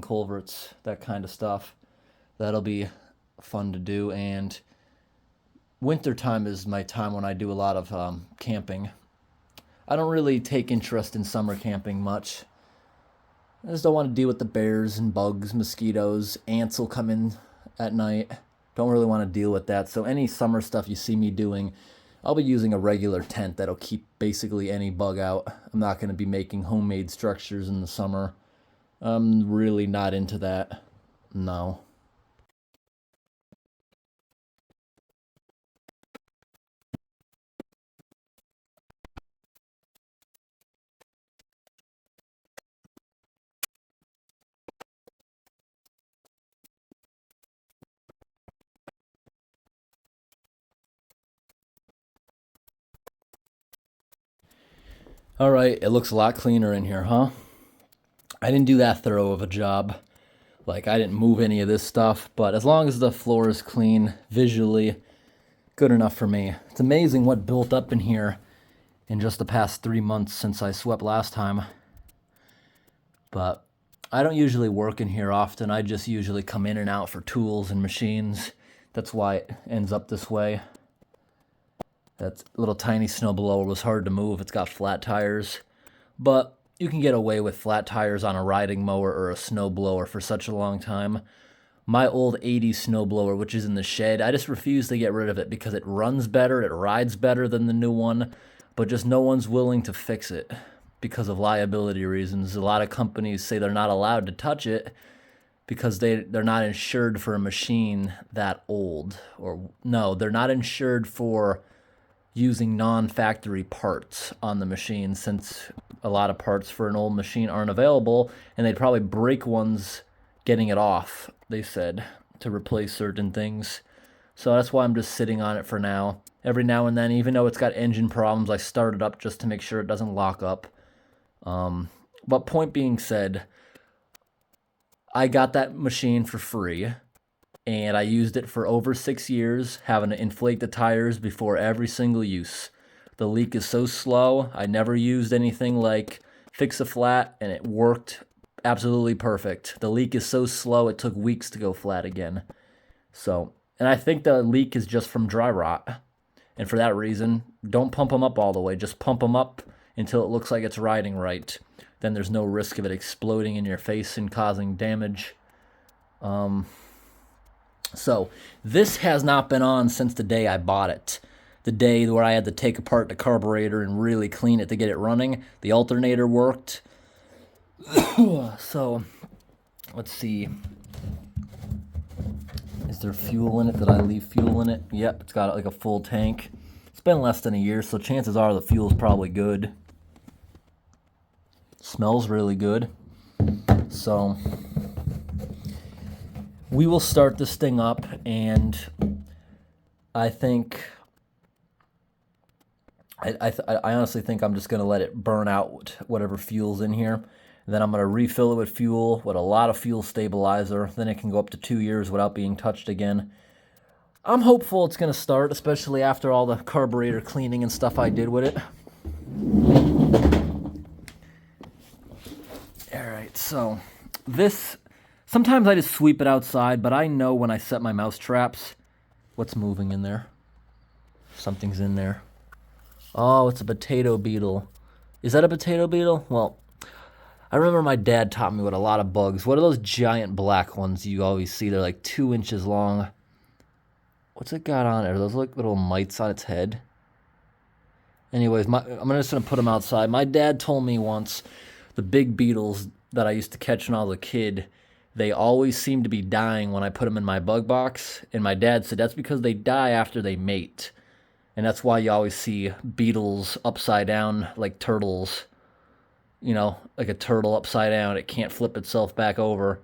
culverts, that kind of stuff. That'll be fun to do. And winter time is my time when I do a lot of camping. I don't really take interest in summer camping much. I just don't want to deal with the bears and bugs, mosquitoes. Ants will come in at night. Don't really want to deal with that. So any summer stuff you see me doing, I'll be using a regular tent that'll keep basically any bug out. I'm not going to be making homemade structures in the summer. I'm really not into that. No. All right, it looks a lot cleaner in here, huh? I didn't do that thorough of a job. Like, I didn't move any of this stuff, but as long as the floor is clean visually, good enough for me. It's amazing what built up in here in just the past 3 months since I swept last time. But I don't usually work in here often. I just usually come in and out for tools and machines. That's why it ends up this way. That little tiny snowblower was hard to move. It's got flat tires. But you can get away with flat tires on a riding mower or a snowblower for such a long time. My old 80s snowblower, which is in the shed, I just refuse to get rid of it because it runs better, it rides better than the new one, but just no one's willing to fix it because of liability reasons. A lot of companies say they're not allowed to touch it because they're not insured for a machine that old. Or no, they're not insured for using non-factory parts on the machine, since a lot of parts for an old machine aren't available, and they'd probably break ones getting it off, they said, to replace certain things. So that's why I'm just sitting on it for now. Every now and then, even though it's got engine problems, I start it up just to make sure it doesn't lock up. But point being said, I got that machine for free, and I used it for over 6 years, having to inflate the tires before every single use. The leak is so slow. I never used anything like Fix-A-Flat, and it worked absolutely perfect. The leak is so slow, it took weeks to go flat again. So, and I think the leak is just from dry rot. And for that reason, don't pump them up all the way. Just pump them up until it looks like it's riding right. Then there's no risk of it exploding in your face and causing damage. So this has not been on since the day I bought it. The day where I had to take apart the carburetor and really clean it to get it running. The alternator worked. So, let's see. Is there fuel in it? Did I leave fuel in it? Yep, it's got like a full tank. It's been less than a year, so chances are the fuel's probably good. Smells really good. So, we will start this thing up, and I think I honestly think I'm just going to let it burn out whatever fuel's in here. And then I'm going to refill it with fuel, with a lot of fuel stabilizer. Then it can go up to 2 years without being touched again. I'm hopeful it's going to start, especially after all the carburetor cleaning and stuff I did with it. All right, so this, sometimes I just sweep it outside, but I know when I set my mouse traps what's moving in there. Something's in there. Oh, it's a potato beetle. Is that a potato beetle? Well, I remember my dad taught me what a lot of bugs. What are those giant black ones you always see? They're like 2 inches long. What's it got on it? Are those like little mites on its head? Anyways, I'm just going to put them outside. My dad told me once the big beetles that I used to catch when I was a kid, they always seem to be dying when I put them in my bug box. And my dad said that's because they die after they mate. And that's why you always see beetles upside down like turtles. You know, like a turtle upside down. It can't flip itself back over.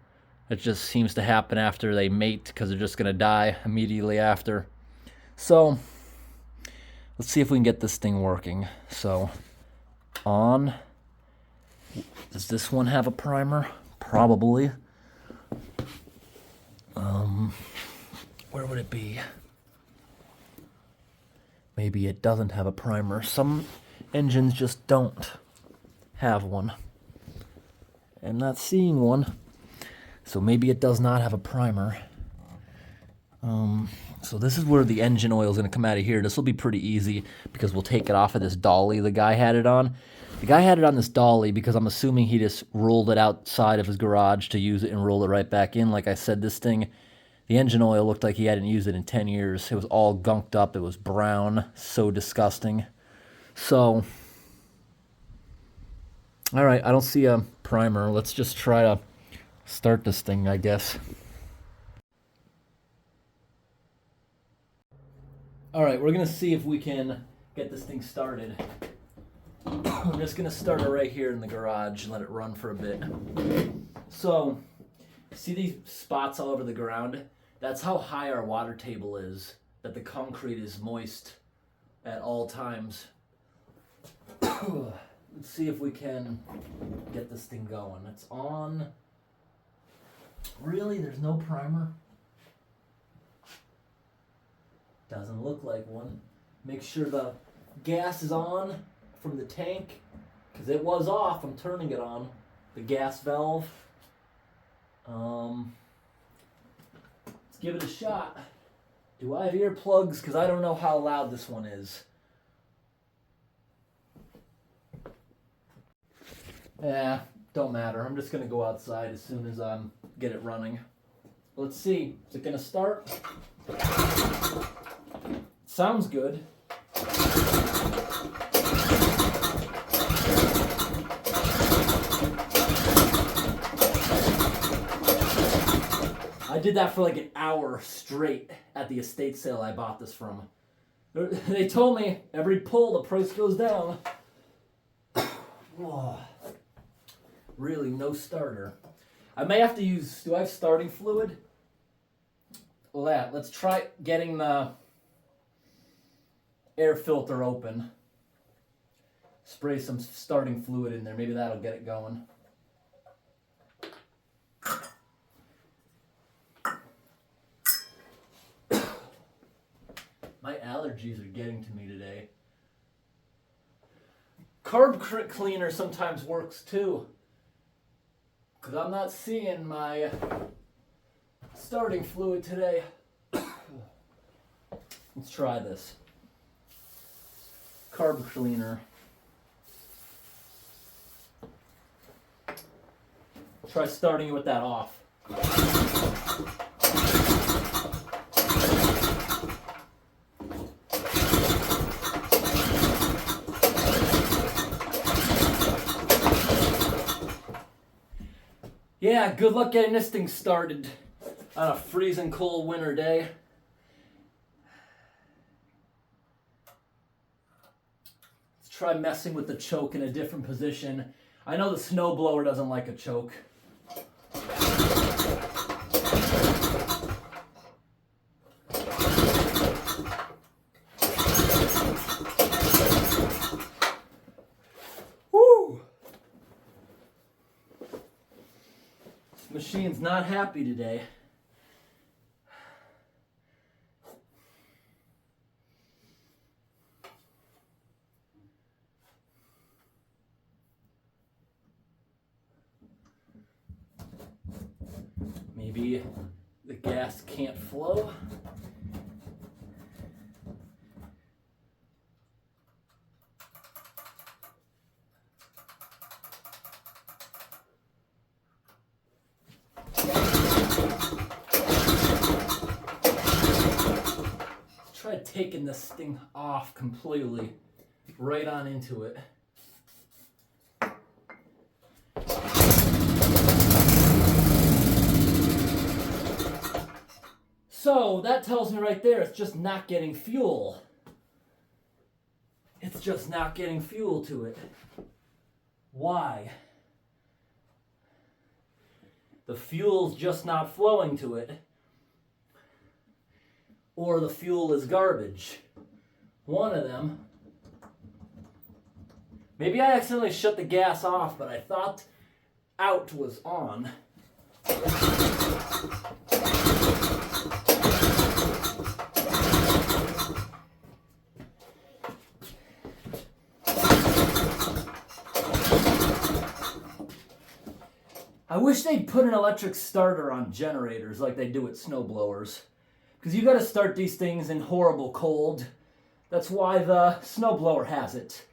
It just seems to happen after they mate because they're just going to die immediately after. So, let's see if we can get this thing working. So, on. Does this one have a primer? Probably. Where would it be? Maybe it doesn't have a primer. Some engines just don't have one. I'm not seeing one. So maybe it does not have a primer. So this is where the engine oil is going to come out of here. This will be pretty easy because we'll take it off of this dolly the guy had it on. The guy had it on this dolly because I'm assuming he just rolled it outside of his garage to use it and roll it right back in. Like I said, this thing, the engine oil looked like he hadn't used it in 10 years. It was all gunked up. It was brown. So disgusting. So, all right, I don't see a primer. Let's just try to start this thing, I guess. All right, we're going to see if we can get this thing started. I'm just going to start it right here in the garage and let it run for a bit. So, see these spots all over the ground? That's how high our water table is, that the concrete is moist at all times. Let's see if we can get this thing going. It's on. Really? There's no primer? Doesn't look like one. Make sure the gas is on from the tank, because it was off. I'm turning it on. The gas valve. Let's give it a shot. Do I have earplugs? Because I don't know how loud this one is. Yeah, don't matter. I'm just going to go outside as soon as I get it running. Let's see. Is it going to start? Sounds good. I did that for like an hour straight at the estate sale I bought this from. They told me every pull the price goes down. Really, no starter. I may have to use, do I have starting fluid? Well, let's try getting the air filter open. Spray some starting fluid in there. Maybe that'll get it going. My allergies are getting to me today. Carb cleaner sometimes works too, because I'm not seeing my starting fluid today. Let's try this. Carb cleaner. Try starting it with that off. Yeah, good luck getting this thing started on a freezing cold winter day. Let's try messing with the choke in a different position. I know the snowblower doesn't like a choke. Machine's not happy today. Maybe the gas can't flow. Try taking this thing off completely, right on into it. So that tells me right there it's just not getting fuel. It's just not getting fuel to it. Why? The fuel's just not flowing to it. Or the fuel is garbage. One of them. Maybe I accidentally shut the gas off, but I thought out was on. I wish they'd put an electric starter on generators like they do at snowblowers. Because you got to start these things in horrible cold. That's why the snowblower has it.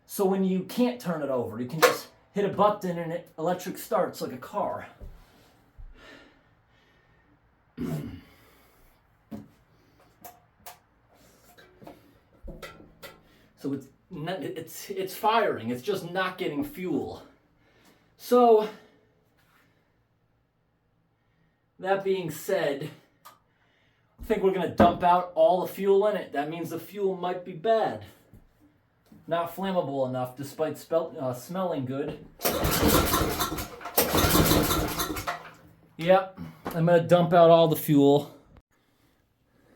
So when you can't turn it over, you can just hit a button and it electric starts like a car. So it's firing. It's just not getting fuel. So that being said, I think we're going to dump out all the fuel in it. That means the fuel might be bad. Not flammable enough despite smelling good. Yep, I'm going to dump out all the fuel.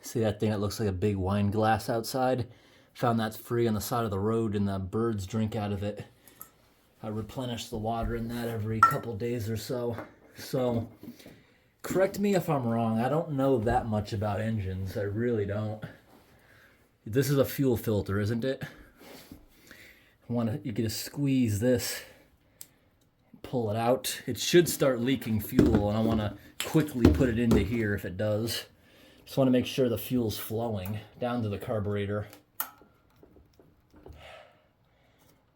See that thing that looks like a big wine glass outside? Found that's free on the side of the road and the birds drink out of it. I replenish the water in that every couple days or so. So, correct me if I'm wrong. I don't know that much about engines. I really don't. This is a fuel filter, isn't it? You get to squeeze this, pull it out. It should start leaking fuel, and I want to quickly put it into here if it does. Just want to make sure the fuel's flowing down to the carburetor.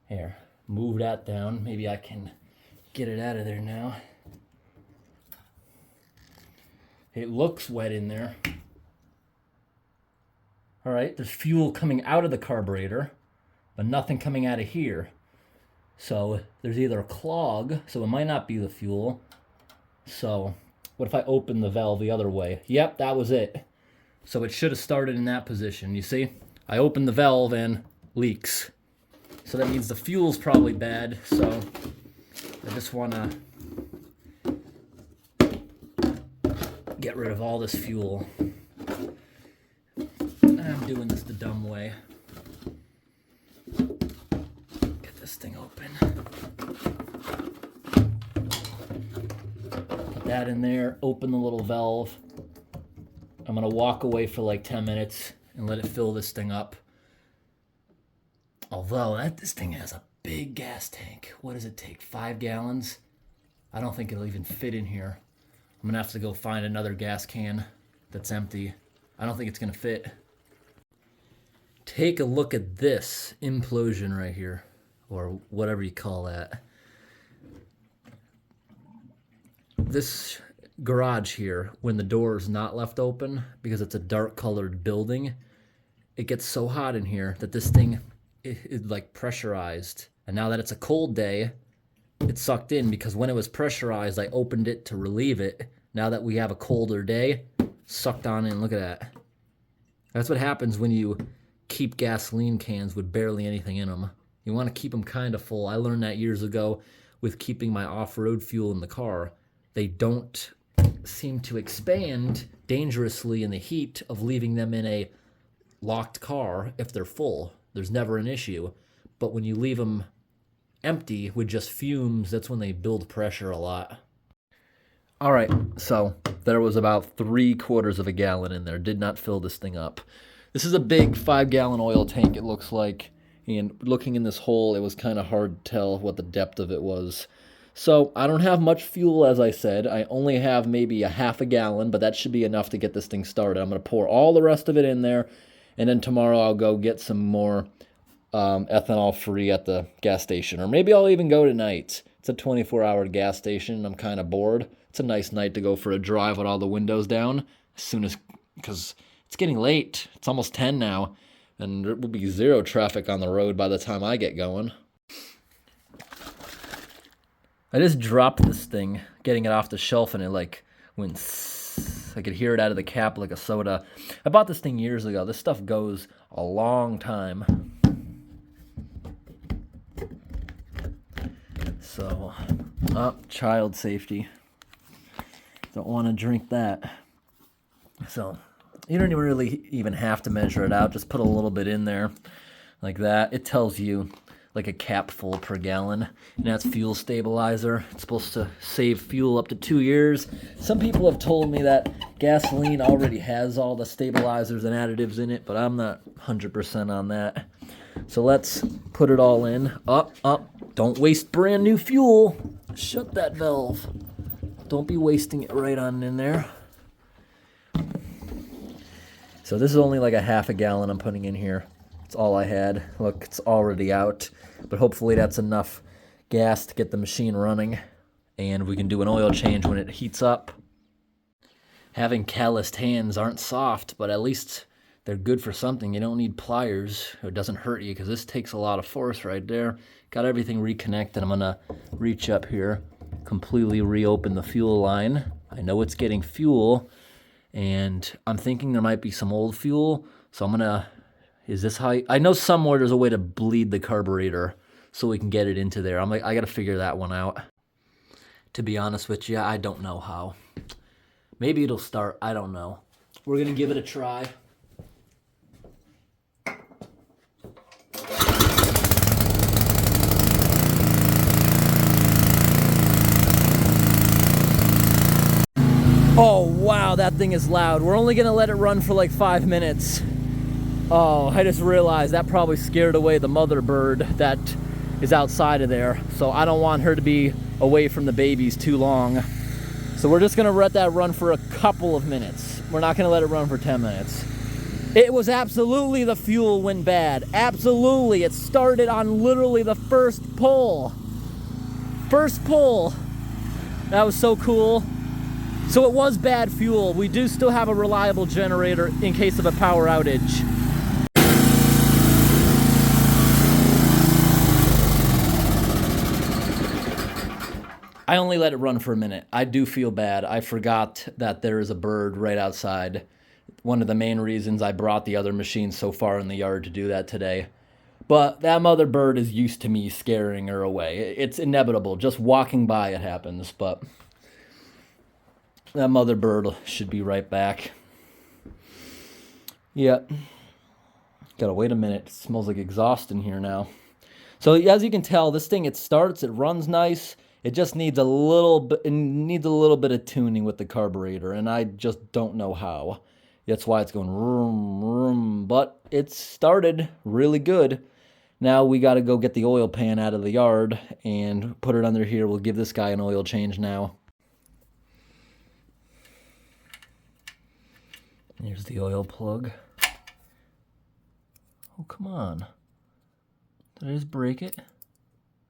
Here, move that down. Maybe I can get it out of there now. It looks wet in there. All right, there's fuel coming out of the carburetor, but nothing coming out of here. So there's either a clog, so it might not be the fuel. So what if I open the valve the other way? Yep, that was it. So it should have started in that position. You see? I opened the valve and leaks. So that means the fuel's probably bad. So I just want to get rid of all this fuel. I'm doing this the dumb way. Get this thing open. Put that in there, open the little valve. I'm gonna walk away for like 10 minutes and let it fill this thing up. Although this thing has a big gas tank. What does it take, 5 gallons? I don't think it'll even fit in here. I'm gonna have to go find another gas can that's empty. I don't think it's gonna fit. Take a look at this implosion right here, or whatever you call that. This garage here, when the door is not left open, because it's a dark colored building, it gets so hot in here that this thing is like pressurized. And now that it's a cold day, it's sucked in, because when it was pressurized, I opened it to relieve it. Now that we have a colder day, sucked on in. Look at that. That's what happens when you keep gasoline cans with barely anything in them. You want to keep them kind of full. I learned that years ago with keeping my off-road fuel in the car. They don't seem to expand dangerously in the heat of leaving them in a locked car if they're full. There's never an issue. But when you leave them empty with just fumes, that's when they build pressure a lot. All right, so there was about 3/4 of a gallon in there. Did not fill this thing up. This is a big 5-gallon oil tank, it looks like. And looking in this hole, it was kind of hard to tell what the depth of it was. So I don't have much fuel, as I said. I only have maybe a half a gallon, but that should be enough to get this thing started. I'm going to pour all the rest of it in there, and then tomorrow I'll go get some more ethanol-free at the gas station. Or maybe I'll even go tonight. It's a 24-hour gas station, and I'm kind of bored. It's a nice night to go for a drive with all the windows down, because it's getting late. It's almost 10 now, and there will be zero traffic on the road by the time I get going. I just dropped this thing, getting it off the shelf, and it like went. I could hear it out of the cap like a soda. I bought this thing years ago. This stuff goes a long time. So, child safety. Don't want to drink that. So, you don't really even have to measure it out. Just put a little bit in there like that. It tells you like a cap full per gallon, and that's fuel stabilizer. It's supposed to save fuel up to 2 years. Some people have told me that gasoline already has all the stabilizers and additives in it, but I'm not 100% on that. So let's put it all in. Up. Don't waste brand new fuel. Shut that valve. Don't be wasting it right on in there. So this is only like a half a gallon I'm putting in here. It's all I had. Look, it's already out. But hopefully that's enough gas to get the machine running. And we can do an oil change when it heats up. Having calloused hands aren't soft, but at least they're good for something. You don't need pliers. It doesn't hurt you, because this takes a lot of force right there. Got everything reconnected. I'm going to reach up here, completely reopen the fuel line. I know it's getting fuel, and I'm thinking there might be some old fuel. So I'm going to... Is this how... I know somewhere there's a way to bleed the carburetor so we can get it into there. I got to figure that one out. To be honest with you, I don't know how. Maybe it'll start. I don't know. We're going to give it a try. Oh, wow, that thing is loud. We're only going to let it run for like 5 minutes. Oh, I just realized that probably scared away the mother bird that is outside of there. So I don't want her to be away from the babies too long. So we're just going to let that run for a couple of minutes. We're not going to let it run for 10 minutes. It was absolutely the fuel went bad. Absolutely. It started on literally the first pull. First pull. That was so cool. So it was bad fuel. We do still have a reliable generator in case of a power outage. I only let it run for a minute. I do feel bad. I forgot that there is a bird right outside. One of the main reasons I brought the other machine so far in the yard to do that today. But that mother bird is used to me scaring her away. It's inevitable. Just walking by it happens, but that mother bird should be right back. Yep. Gotta wait a minute. It smells like exhaust in here now. So as you can tell, this thing, it starts, it runs nice. It just needs a little bit of tuning with the carburetor, and I just don't know how. That's why it's going vroom, vroom, but it started really good. Now we got to go get the oil pan out of the yard and put it under here. We'll give this guy an oil change now. Here's the oil plug. Oh, come on. Did I just break it?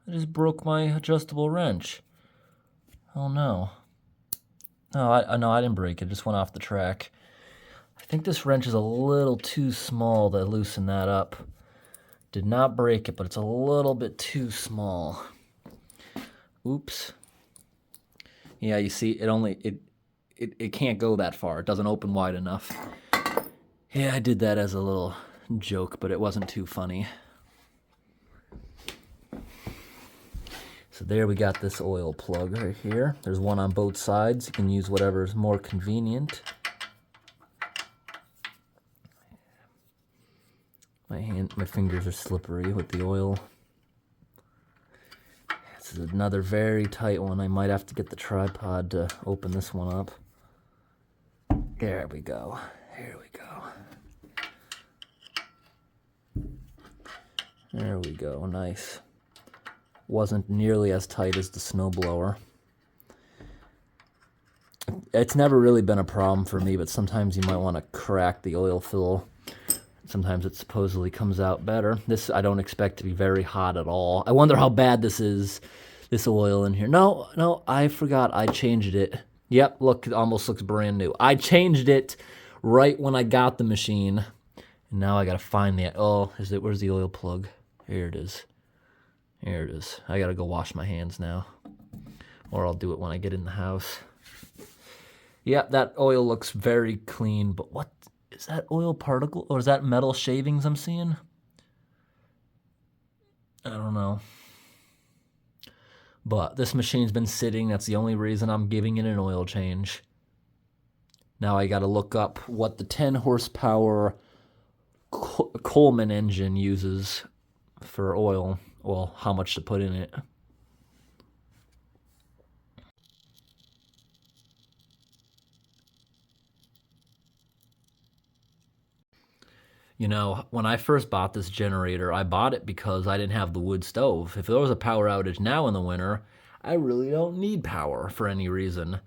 I just broke my adjustable wrench. Oh no. No, I didn't break it. It just went off the track. I think this wrench is a little too small to loosen that up. Did not break it, but it's a little bit too small. Oops. Yeah, you see, it can't go that far. It doesn't open wide enough. Yeah, I did that as a little joke, but it wasn't too funny. So there we got this oil plug right here. There's one on both sides. You can use whatever is more convenient. My fingers are slippery with the oil. This is another very tight one. I might have to get the tripod to open this one up. There we go. Here we go. There we go. Nice. Wasn't nearly as tight as the snowblower. It's never really been a problem for me, but sometimes you might want to crack the oil fill. Sometimes it supposedly comes out better. This I don't expect to be very hot at all. I wonder how bad this is, this oil in here. No, I forgot. I changed it. Yep, look, it almost looks brand new. I changed it right when I got the machine. And now I got to find the, where's the oil plug? Here it is. Here it is. I got to go wash my hands now. Or I'll do it when I get in the house. Yeah, that oil looks very clean, but what? Is that oil particle, or is that metal shavings I'm seeing? I don't know. But this machine's been sitting. That's the only reason I'm giving it an oil change. Now I got to look up what the 10 horsepower Coleman engine uses for oil. Well, how much to put in it. You know, when I first bought this generator, I bought it because I didn't have the wood stove. If there was a power outage now in the winter, I really don't need power for any reason.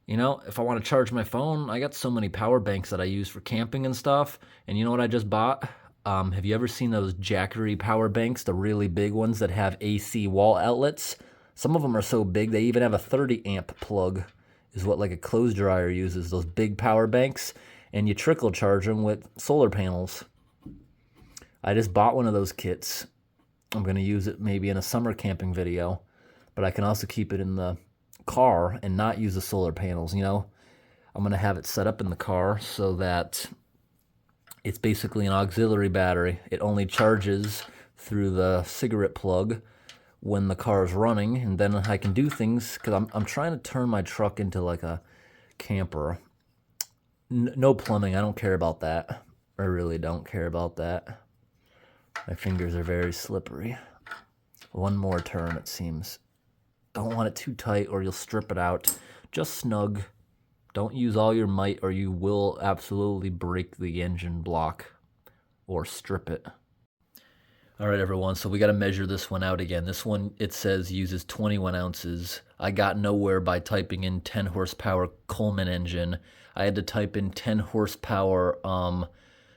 You know, if I want to charge my phone, I got so many power banks that I use for camping and stuff. And you know what I just bought? Have you ever seen those Jackery power banks, the really big ones that have AC wall outlets? Some of them are so big, they even have a 30 amp plug, is what like a clothes dryer uses, those big power banks. And you trickle charge them with solar panels. I just bought one of those kits. I'm going to use it maybe in a summer camping video, but I can also keep it in the car and not use the solar panels, you know. I'm going to have it set up in the car so that it's basically an auxiliary battery. It only charges through the cigarette plug when the car is running, and then I can do things, because I'm trying to turn my truck into like a camper. No plumbing, I don't care about that. I really don't care about that. My fingers are very slippery. One more turn, it seems. Don't want it too tight or you'll strip it out. Just snug. Don't use all your might or you will absolutely break the engine block or strip it. All right, everyone, so we got to measure this one out again. This one, it says, uses 21 ounces. I got nowhere by typing in 10 horsepower Coleman engine. I had to type in 10 horsepower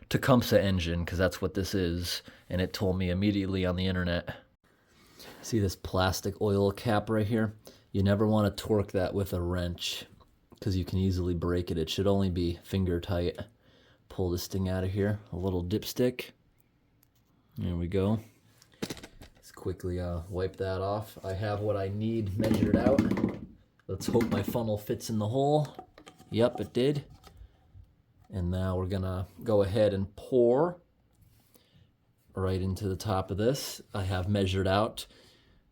Tecumseh engine, because that's what this is, and it told me immediately on the internet. See this plastic oil cap right here? You never want to torque that with a wrench, because you can easily break it. It should only be finger tight. Pull this thing out of here, a little dipstick. There we go. Let's quickly wipe that off. I have what I need measured out. Let's hope my funnel fits in the hole. Yep, it did. And now we're gonna go ahead and pour right into the top of this. I have measured out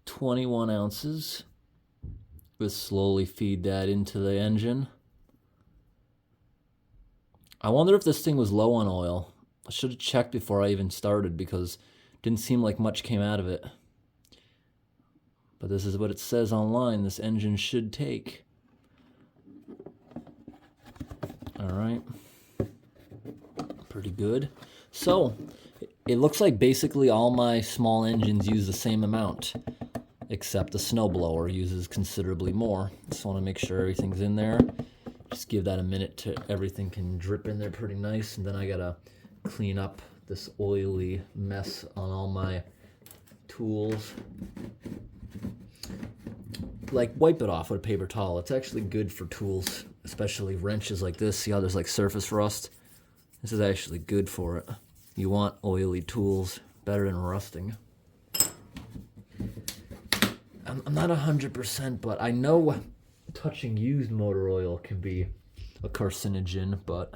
21 ounces. Let's slowly feed that into the engine. I wonder if this thing was low on oil. I should have checked before I even started because it didn't seem like much came out of it. But this is what it says online this engine should take. All right. Pretty good. So, it looks like basically all my small engines use the same amount, except the snowblower uses considerably more. Just want to make sure everything's in there. Just give that a minute to everything can drip in there pretty nice, and then I gotta clean up this oily mess on all my tools. Like, wipe it off with a paper towel. It's actually good for tools, especially wrenches like this. See how there's like surface rust? This is actually good for it. You want oily tools, better than rusting. I'm not 100%, but I know touching used motor oil can be a carcinogen, but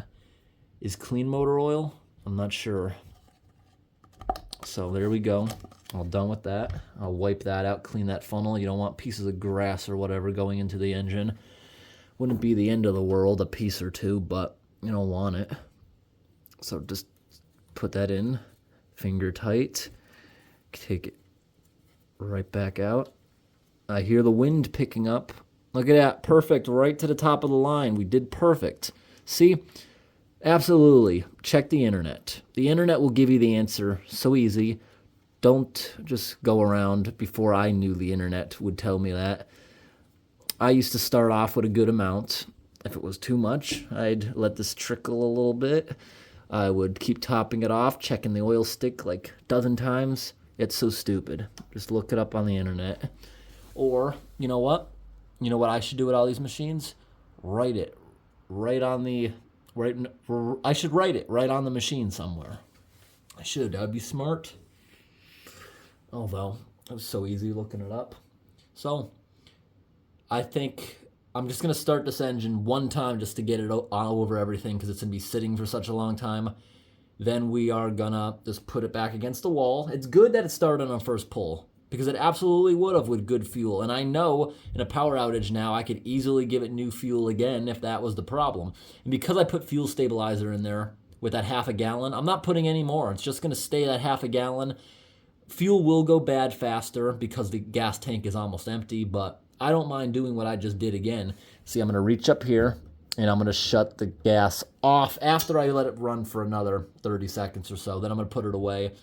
is clean motor oil? I'm not sure. So there we go. All done with that. I'll wipe that out, clean that funnel. You don't want pieces of grass or whatever going into the engine. Wouldn't be the end of the world, a piece or two, but you don't want it. So just put that in, finger tight, take it right back out. I hear the wind picking up. Look at that. Perfect. Right to the top of the line. We did perfect. See? Absolutely. Check the internet. The internet will give you the answer so easy. Don't just go around before I knew the internet would tell me that. I used to start off with a good amount. If it was too much, I'd let this trickle a little bit. I would keep topping it off, checking the oil stick like a dozen times. It's so stupid. Just look it up on the internet. Or, you know what? You know what I should do with all these machines? Write it right on the right. I should write it right on the machine somewhere. I should. That'd be smart. Although it was so easy looking it up. So I think I'm just gonna start this engine one time just to get it all over everything because it's gonna be sitting for such a long time. Then we are gonna just put it back against the wall. It's good that it started on first pull because it absolutely would have with good fuel. And I know in a power outage now I could easily give it new fuel again if that was the problem. And because I put fuel stabilizer in there with that half a gallon, I'm not putting any more. It's just gonna stay that half a gallon. Fuel will go bad faster because the gas tank is almost empty, but I don't mind doing what I just did again. See, I'm gonna reach up here and I'm gonna shut the gas off after I let it run for another 30 seconds or so. Then I'm gonna put it away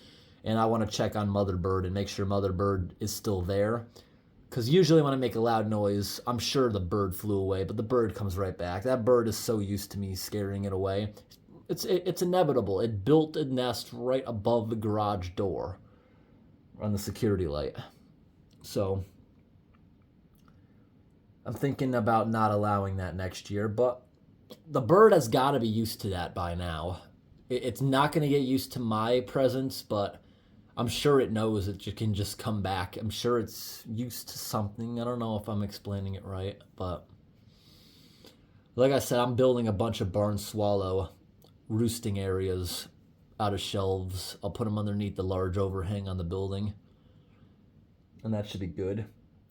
and I wanna check on Mother Bird and make sure Mother Bird is still there. Because usually when I make a loud noise, I'm sure the bird flew away, but the bird comes right back. That bird is so used to me scaring it away. It's inevitable. It built a nest right above the garage door on the security light. So I'm thinking about not allowing that next year, but the bird has got to be used to that by now. It's not going to get used to my presence, but I'm sure it knows it can just come back. I'm sure it's used to something. I don't know if I'm explaining it right, but like I said, I'm building a bunch of barn swallow roosting areas out of shelves. I'll put them underneath the large overhang on the building, and that should be good.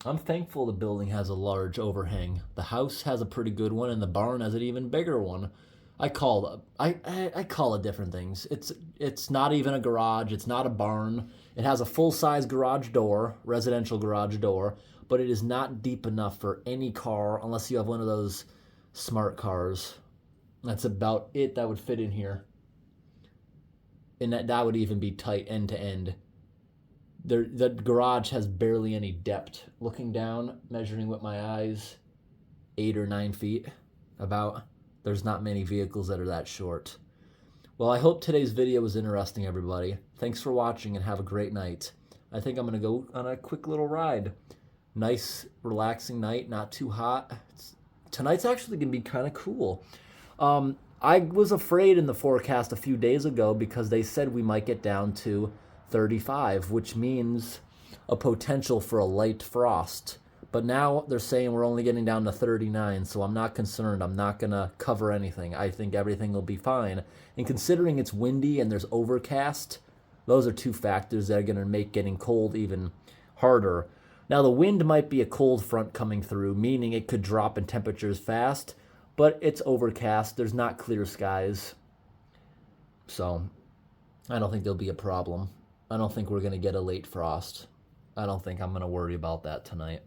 I'm thankful the building has a large overhang. The house has a pretty good one, and the barn has an even bigger one. I call it different things. It's not even a garage. It's not a barn. It has a full-size garage door, residential garage door, but it is not deep enough for any car unless you have one of those smart cars. That's about it that would fit in here, and that would even be tight end to end. The garage has barely any depth. Looking down, measuring with my eyes, 8 or 9 feet, about. There's not many vehicles that are that short. Well, I hope today's video was interesting, everybody. Thanks for watching and have a great night. I think I'm going to go on a quick little ride. Nice, relaxing night, not too hot. Tonight's actually going to be kind of cool. I was afraid in the forecast a few days ago because they said we might get down to 35, which means a potential for a light frost. But now they're saying we're only getting down to 39, so I'm not concerned. I'm not going to cover anything. I think everything will be fine. And considering it's windy and there's overcast, those are two factors that are going to make getting cold even harder. Now, the wind might be a cold front coming through, meaning it could drop in temperatures fast, but it's overcast. There's not clear skies. So I don't think there'll be a problem. I don't think we're going to get a late frost. I don't think I'm going to worry about that tonight.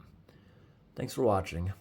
Thanks for watching.